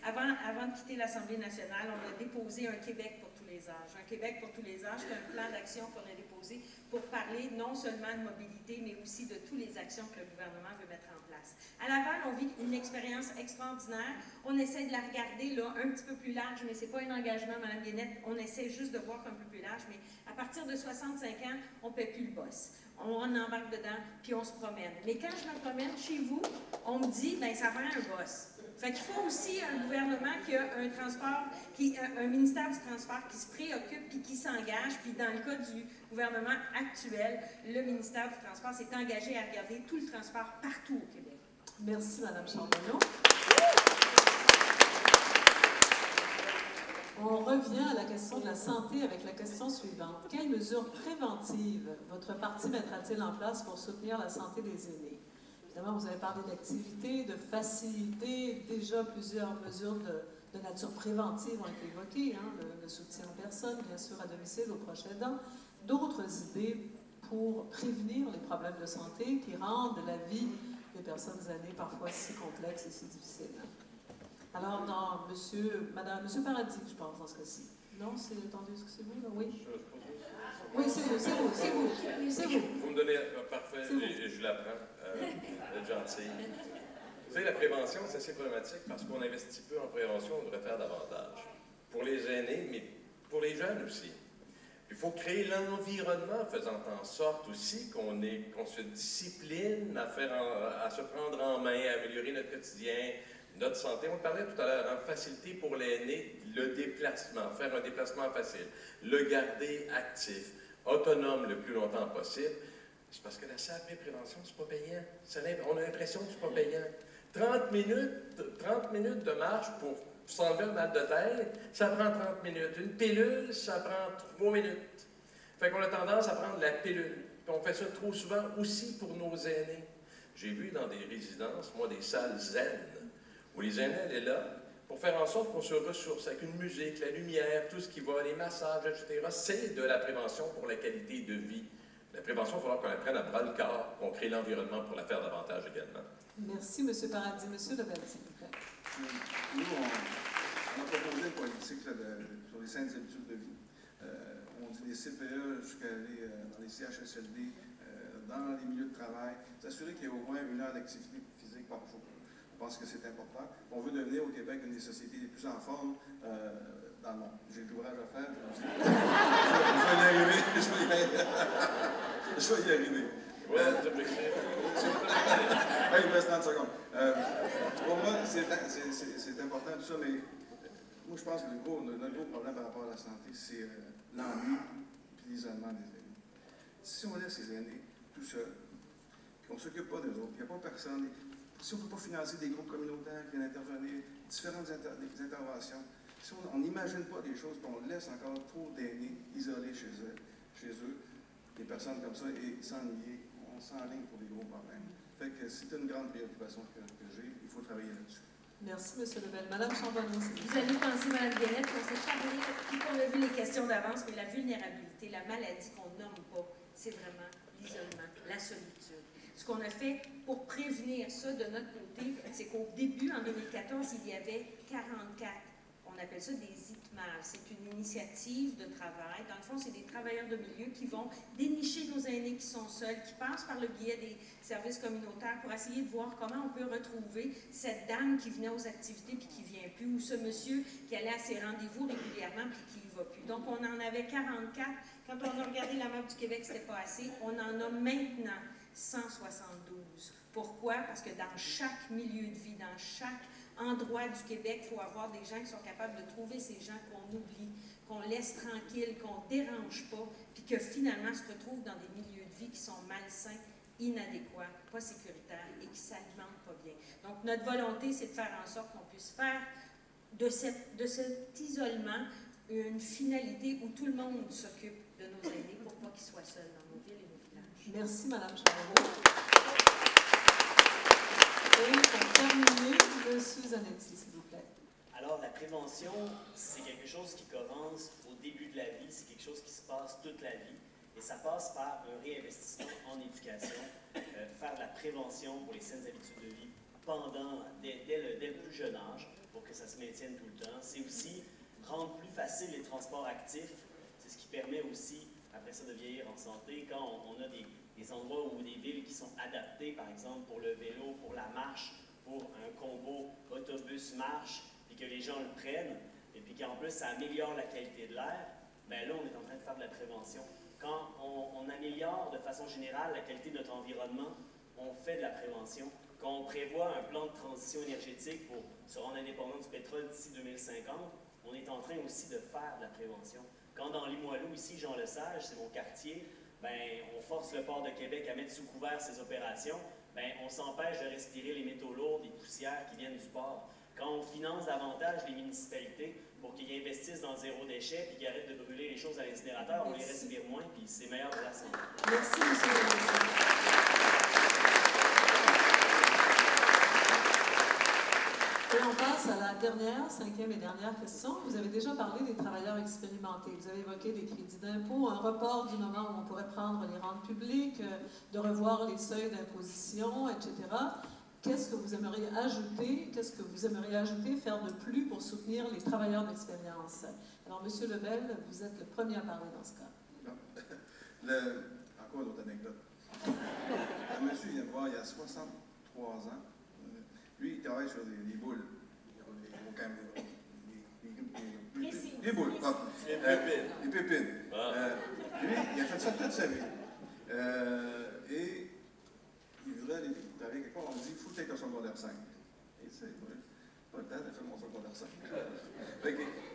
avant de quitter l'Assemblée nationale, on a déposé un Québec pour tous les âges. Un Québec pour tous les âges, c'est un plan d'action qu'on a déposé pour parler non seulement de mobilité, mais aussi de toutes les actions que le gouvernement veut mettre en place. À Laval, on vit une expérience extraordinaire. On essaie de la regarder là, un petit peu plus large, mais ce n'est pas un engagement, Mme Guénette. On essaie juste de voir un peu plus large, mais à partir de 65 ans, on ne paie plus le boss. On embarque dedans, puis on se promène. Mais quand je me promène chez vous, on me dit, bien, ça prend un boss. Fait qu'il faut aussi un gouvernement qui a un transport, un ministère du transport qui se préoccupe puis qui s'engage. Puis dans le cas du gouvernement actuel, le ministère du Transport s'est engagé à regarder tout le transport partout au Québec. Merci, Mme Charbonneau. On revient à la question de la santé avec la question suivante. Quelles mesures préventives votre parti mettra-t-il en place pour soutenir la santé des aînés? Évidemment, vous avez parlé d'activité, de facilité. Déjà, plusieurs mesures de nature préventive ont été évoquées. Hein, le soutien aux personnes, bien sûr, à domicile, aux proches aidants. D'autres idées pour prévenir les problèmes de santé qui rendent la vie des personnes aînées parfois si complexe et si difficile. Alors, non, monsieur Paradis, je pense, dans ce cas-ci. Non, c'est entendu, est-ce que c'est vous, là? Oui. Oui, c'est vous. Vous me donnez, parfait, et je l'apprends. Vous êtes gentil. Vous savez, la prévention, c'est assez problématique parce qu'on investit peu en prévention, on devrait faire davantage. Pour les aînés, mais pour les jeunes aussi. Il faut créer l'environnement faisant en sorte aussi qu'on se discipline à se prendre en main, à améliorer notre quotidien, notre santé. On parlait tout à l'heure, faciliter pour l'aîné le déplacement, faire un déplacement facile, le garder actif, autonome le plus longtemps possible. C'est parce que la simple prévention, c'est pas payant. On a l'impression que c'est pas payant. 30 minutes de marche pour s'enlever le mal de tête, ça prend 30 minutes. Une pilule, ça prend 3 minutes. Fait qu'on a tendance à prendre la pilule. Puis on fait ça trop souvent aussi pour nos aînés. J'ai vu dans des résidences, moi, des salles zen, où les aînés allaient là pour faire en sorte qu'on se ressource avec une musique, la lumière, tout ce qui va, les massages, etc. C'est de la prévention pour la qualité de vie. La prévention, il va falloir qu'on la prenne à bras le corps, qu'on crée l'environnement pour la faire davantage également. Merci, M. Paradis. M. Lebel, s'il vous plaît. Nous, on a proposé une politique sur les saines habitudes de vie. On dit des CPE jusqu'à aller dans les CHSLD, dans les milieux de travail, s'assurer qu'il y ait au moins 1 heure d'activité physique par jour. Je pense que c'est important. On veut devenir au Québec une des sociétés les plus en forme dans le monde. J'ai de l'ouvrage à faire. Je vais y arriver. Je vais y arriver. Il me reste 30 secondes. Pour moi, c'est important tout ça, mais moi, je pense que notre gros problème par rapport à la santé, c'est l'ennui et l'isolement des aînés. Si on laisse les aînés tout seuls, qu'on ne s'occupe pas d'eux autres, qu'il n'y a pas personne, si on ne peut pas financer des groupes communautaires qui viennent intervenir, différentes interventions, si on n'imagine pas des choses, puis on laisse encore trop d'aînés isolés chez eux, des personnes comme ça, et s'ennuyer, on s'enligne pour des gros problèmes. Fait que c'est une grande préoccupation que j'ai, il faut travailler là-dessus. Merci, M. Lebel. Mme Chambonneau, s'il vous Vous allez penser, Mme Guénette, qu'on s'est parlé, puis qu'on a vu les questions d'avance, mais la vulnérabilité, la maladie qu'on nomme pas, c'est vraiment l'isolement, la solitude. Ce qu'on a fait pour prévenir ça de notre côté, c'est qu'au début, en 2014, il y avait 44, on appelle ça des ITMAV. C'est une initiative de travail. Dans le fond, c'est des travailleurs de milieu qui vont dénicher nos aînés qui sont seuls, qui passent par le biais des services communautaires pour essayer de voir comment on peut retrouver cette dame qui venait aux activités puis qui ne vient plus, ou ce monsieur qui allait à ses rendez-vous régulièrement puis qui n'y va plus. Donc, on en avait 44. Quand on a regardé la map du Québec, ce n'était pas assez. On en a maintenant 172. Pourquoi? Parce que dans chaque milieu de vie, dans chaque endroit du Québec, il faut avoir des gens qui sont capables de trouver ces gens qu'on oublie, qu'on laisse tranquilles, qu'on ne dérange pas, puis que finalement se retrouvent dans des milieux de vie qui sont malsains, inadéquats, pas sécuritaires et qui ne s'alimentent pas bien. Donc, notre volonté, c'est de faire en sorte qu'on puisse faire de cet isolement une finalité où tout le monde s'occupe de nos aînés pour pas qu'ils soient seuls dans nos villes et nos villages. Merci, Mme Chambonneau. Et pour terminer, M. Zanetti, s'il vous plaît. Alors, la prévention, c'est quelque chose qui commence au début de la vie, c'est quelque chose qui se passe toute la vie, et ça passe par un réinvestissement en éducation, faire de la prévention pour les saines habitudes de vie dès le plus jeune âge, pour que ça se maintienne tout le temps. C'est aussi rendre plus facile les transports actifs, c'est ce qui permet aussi, après ça, de vieillir en santé. Quand on a des endroits ou des villes qui sont adaptées, par exemple, pour le vélo, pour la marche, pour un combo autobus-marche, puis que les gens le prennent, et puis qu'en plus, ça améliore la qualité de l'air, bien là, on est en train de faire de la prévention. Quand on améliore de façon générale la qualité de notre environnement, on fait de la prévention. Quand on prévoit un plan de transition énergétique pour se rendre indépendant du pétrole d'ici 2050, on est en train aussi de faire de la prévention. Quand dans Limoilou, ici, Jean-Lesage, c'est mon quartier, ben, on force le port de Québec à mettre sous couvert ses opérations, ben, on s'empêche de respirer les métaux lourds, des poussières qui viennent du port. Quand on finance davantage les municipalités pour qu'ils investissent dans le zéro déchet et qu'ils arrêtent de brûler les choses à l'incinérateur, on les respire moins puis c'est meilleur pour la santé. Merci, M. Zanetti. Et on passe à la cinquième et dernière question. Vous avez déjà parlé des travailleurs expérimentés. Vous avez évoqué des crédits d'impôt, un report du moment où on pourrait prendre les rentes publiques, de revoir les seuils d'imposition, etc. Qu'est-ce que vous aimeriez ajouter? Qu'est-ce que vous aimeriez ajouter, faire de plus pour soutenir les travailleurs d'expérience? Alors, M. Lebel, vous êtes le premier à parler dans ce cas. Encore une autre anecdote. Un monsieur vient me voir il y a 63 ans. Lui, il travaille sur des boules. Des boules, pardon. Des pépines. Lui, il a fait ça toute sa vie. Et il voudrait aller travailler quelque part. On me dit, il faut que tu aies un secondaire 5. Et tu sais, pas le temps de faire mon secondaire 5.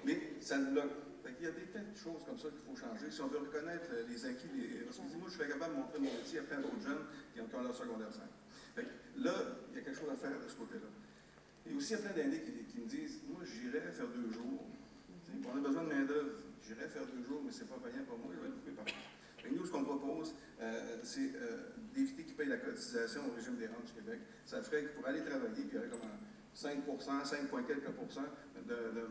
Mais ça le bloque. Il y a des tas de choses comme ça qu'il faut changer. Si on veut reconnaître les acquis, parce que moi, je suis capable de montrer mon métier à plein d'autres jeunes qui ont leur secondaire 5. là, il y a quelque chose à faire de ce côté-là. Et aussi, il y a plein d'aînés qui me disent, moi, j'irais faire 2 jours. On a besoin de main-d'œuvre. J'irais faire 2 jours, mais c'est pas payant pour moi, je vais être coupé par contre. Et nous, ce qu'on propose, c'est d'éviter qu'ils payent la cotisation au régime des rentes du Québec. Ça ferait que pour aller travailler, puis il y aurait comme un 5 quelques pourcents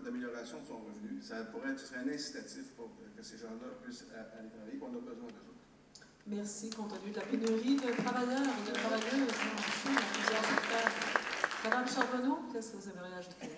d'amélioration de son revenu. Ce serait un incitatif pour que ces gens-là puissent aller travailler, puis on a besoin d'eux autres. Merci. Compte tenu de la pénurie de travailleurs et de travailleuses aussi dans plusieurs secteurs. Madame Charbonneau, qu'est-ce que vous aimeriez ajouter?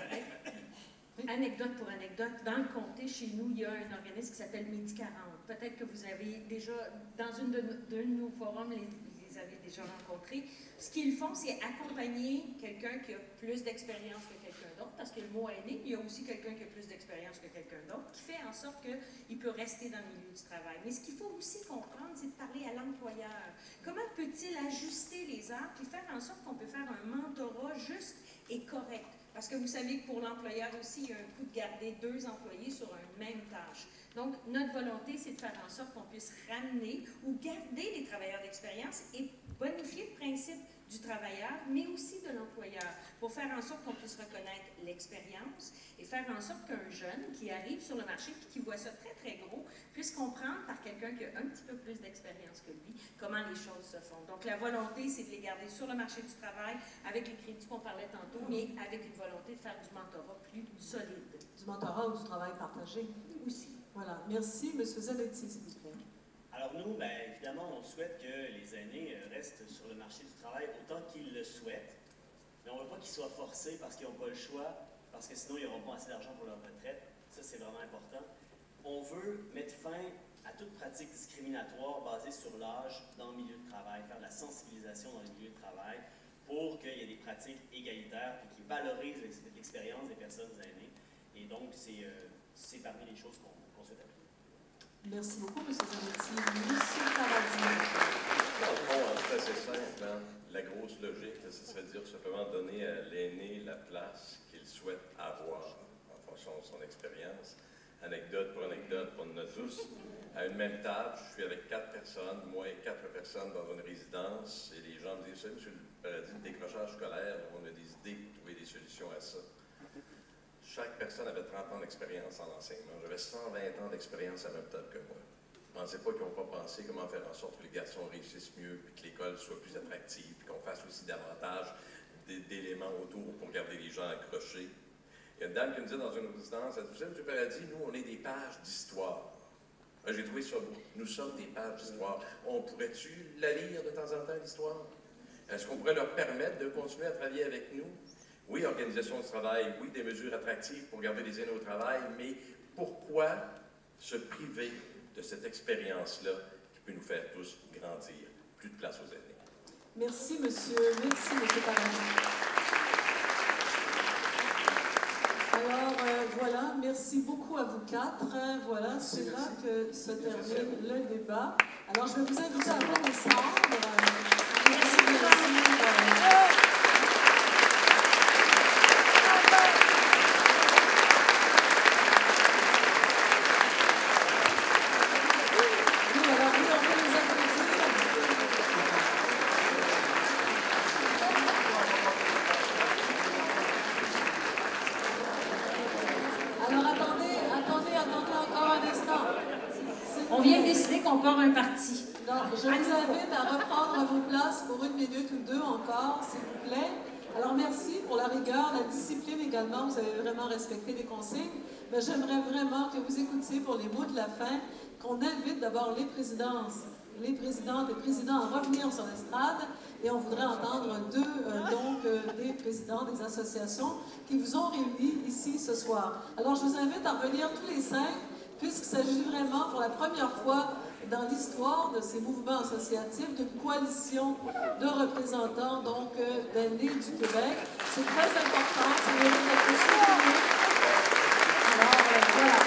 Anecdote pour anecdote, dans le comté, chez nous, il y a un organisme qui s'appelle Midi 40. Peut-être que vous avez déjà, dans de nos forums, les avez déjà rencontrés. Ce qu'ils font, c'est accompagner quelqu'un qui a plus d'expérience que quelqu'un d'autre, parce que le mot aîné, il y a aussi quelqu'un qui a plus d'expérience que quelqu'un d'autre, qui fait en sorte qu'il peut rester dans le milieu du travail. Mais ce qu'il faut aussi comprendre, c'est de parler à l'employeur. Comment peut-il ajuster les heures, puis faire en sorte qu'on peut faire un mentorat juste et correct? Parce que vous savez que pour l'employeur aussi, il y a un coût de garder 2 employés sur une même tâche. Donc, notre volonté, c'est de faire en sorte qu'on puisse ramener ou garder les travailleurs d'expérience et bonifier le principe du travailleur, mais aussi de l'employeur, pour faire en sorte qu'on puisse reconnaître l'expérience et faire en sorte qu'un jeune qui arrive sur le marché et qui voit ça très, très gros, puisse comprendre par quelqu'un qui a un petit peu plus d'expérience que lui, comment les choses se font. Donc, la volonté, c'est de les garder sur le marché du travail avec les crédits qu'on parlait tantôt, mais avec une volonté de faire du mentorat plus solide. Du mentorat ou du travail partagé? Aussi. Voilà. Merci. M. Zanetti, s'il vous plaît. Alors nous, bien évidemment, on souhaite que les aînés restent sur le marché du travail autant qu'ils le souhaitent, mais on ne veut pas qu'ils soient forcés parce qu'ils n'ont pas le choix, parce que sinon ils n'auront pas assez d'argent pour leur retraite. Ça, c'est vraiment important. On veut mettre fin à toute pratique discriminatoire basée sur l'âge dans le milieu de travail, faire de la sensibilisation dans le milieu de travail pour qu'il y ait des pratiques égalitaires et qui valorisent l'expérience des personnes aînées. Et donc, c'est parmi les choses qu'on souhaite appliquer. Merci beaucoup, M. Zanetti. Monsieur Paradis. Dans le fond, c'est assez simple. Hein? La grosse logique, ce serait de dire simplement donner à l'aîné la place qu'il souhaite avoir en fonction de son expérience. Anecdote pour anecdote, on en a tous. À une même table, je suis avec 4 personnes, moi et 4 personnes dans une résidence, et les gens me disent, M. Paradis, le décrochage scolaire, on a des idées pour trouver des solutions à ça. Chaque personne avait 30 ans d'expérience en enseignement. J'avais 120 ans d'expérience à la même table que moi. Je ne pensais pas qu'ils n'ont pas pensé comment faire en sorte que les garçons réussissent mieux, puis que l'école soit plus attractive, puis qu'on fasse aussi davantage d'éléments autour pour garder les gens accrochés. Il y a une dame qui me dit dans une résidence, elle dit, M. Paradis, nous, on est des pages d'histoire. J'ai trouvé ça beau. Nous sommes des pages d'histoire. On pourrait-tu la lire de temps en temps, l'histoire? Est-ce qu'on pourrait leur permettre de continuer à travailler avec nous? Oui, organisation du travail, oui, des mesures attractives pour garder les aînés au travail, mais pourquoi se priver de cette expérience-là qui peut nous faire tous grandir? Plus de place aux aînés. Merci, monsieur. Merci, monsieur Paradis. Alors, voilà, merci beaucoup à vous 4. Voilà, c'est là que se termine le débat. Alors, je vais vous inviter à redescendre. On vient de décider qu'on part un parti. Donc, je vous invite à reprendre vos places pour 1 minute ou 2 encore, s'il vous plaît. Alors, merci pour la rigueur, la discipline également. Vous avez vraiment respecté les consignes. Mais j'aimerais vraiment que vous écoutiez pour les mots de la fin, qu'on invite d'abord les présidences, les présidentes et présidents à revenir sur l'estrade. Et on voudrait entendre des présidents des associations qui vous ont réunis ici ce soir. Alors, je vous invite à revenir tous les 5, puisqu'il s'agit vraiment pour la première fois dans l'histoire de ces mouvements associatifs d'une coalition de représentants d'aînés du Québec. C'est très important, ça mérite d'être souligné. Alors, voilà.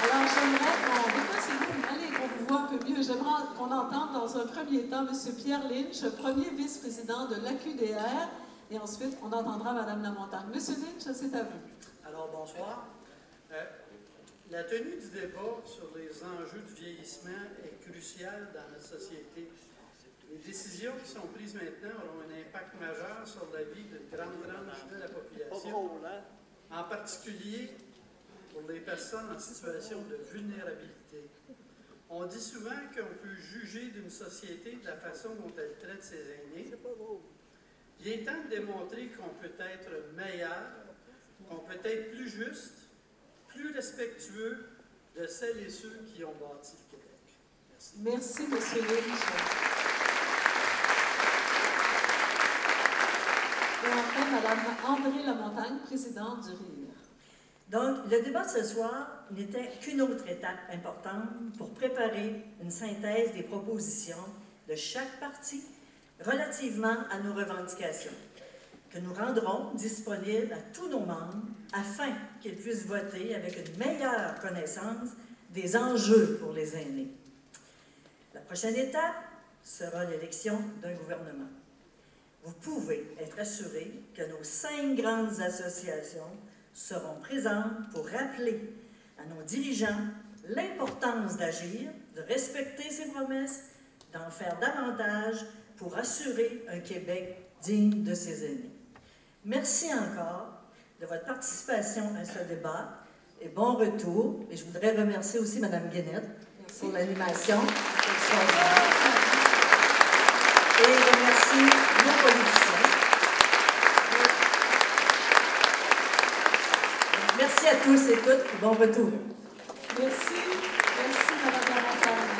Alors, j'aimerais qu'on vous voit un peu mieux. J'aimerais qu'on entende dans un premier temps M. Pierre Lynch, premier vice-président de l'AQDR, et ensuite on entendra Mme Lamontagne. M. Lynch, c'est à vous. Alors, bonsoir. La tenue du débat sur les enjeux du vieillissement est cruciale dans notre société. Les décisions qui sont prises maintenant auront un impact majeur sur la vie d'une grande tranche de la population, en particulier pour les personnes en situation de vulnérabilité. On dit souvent qu'on peut juger d'une société de la façon dont elle traite ses aînés. Il est temps de démontrer qu'on peut être meilleur, qu'on peut être plus juste, plus respectueux de celles et ceux qui ont bâti le Québec. Merci. Merci, M. Lynch. Et enfin, Mme André Lamontagne, présidente du RIR. Donc, le débat de ce soir n'était qu'une autre étape importante pour préparer une synthèse des propositions de chaque parti relativement à nos revendications, que nous rendrons disponibles à tous nos membres afin qu'ils puissent voter avec une meilleure connaissance des enjeux pour les aînés. La prochaine étape sera l'élection d'un gouvernement. Vous pouvez être assurés que nos 5 grandes associations seront présentes pour rappeler à nos dirigeants l'importance d'agir, de respecter ses promesses, d'en faire davantage pour assurer un Québec digne de ses aînés. Merci encore de votre participation à ce débat et bon retour. Et je voudrais remercier aussi Mme Guénette pour l'animation. Et je remercie nos politiciens. Merci à tous et toutes et bon retour. Merci. Merci, Mme Lamontagne.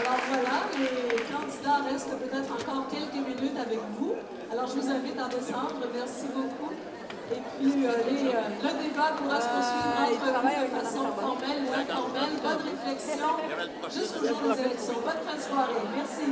Alors voilà, les candidats restent peut-être encore quelques minutes avec vous. Alors je vous invite à descendre. Merci beaucoup. Et puis le débat pourra se poursuivre entre vous de façon formelle ou informelle. Bonne réflexion jusqu'au jour des élections. Bonne fin de soirée. Merci.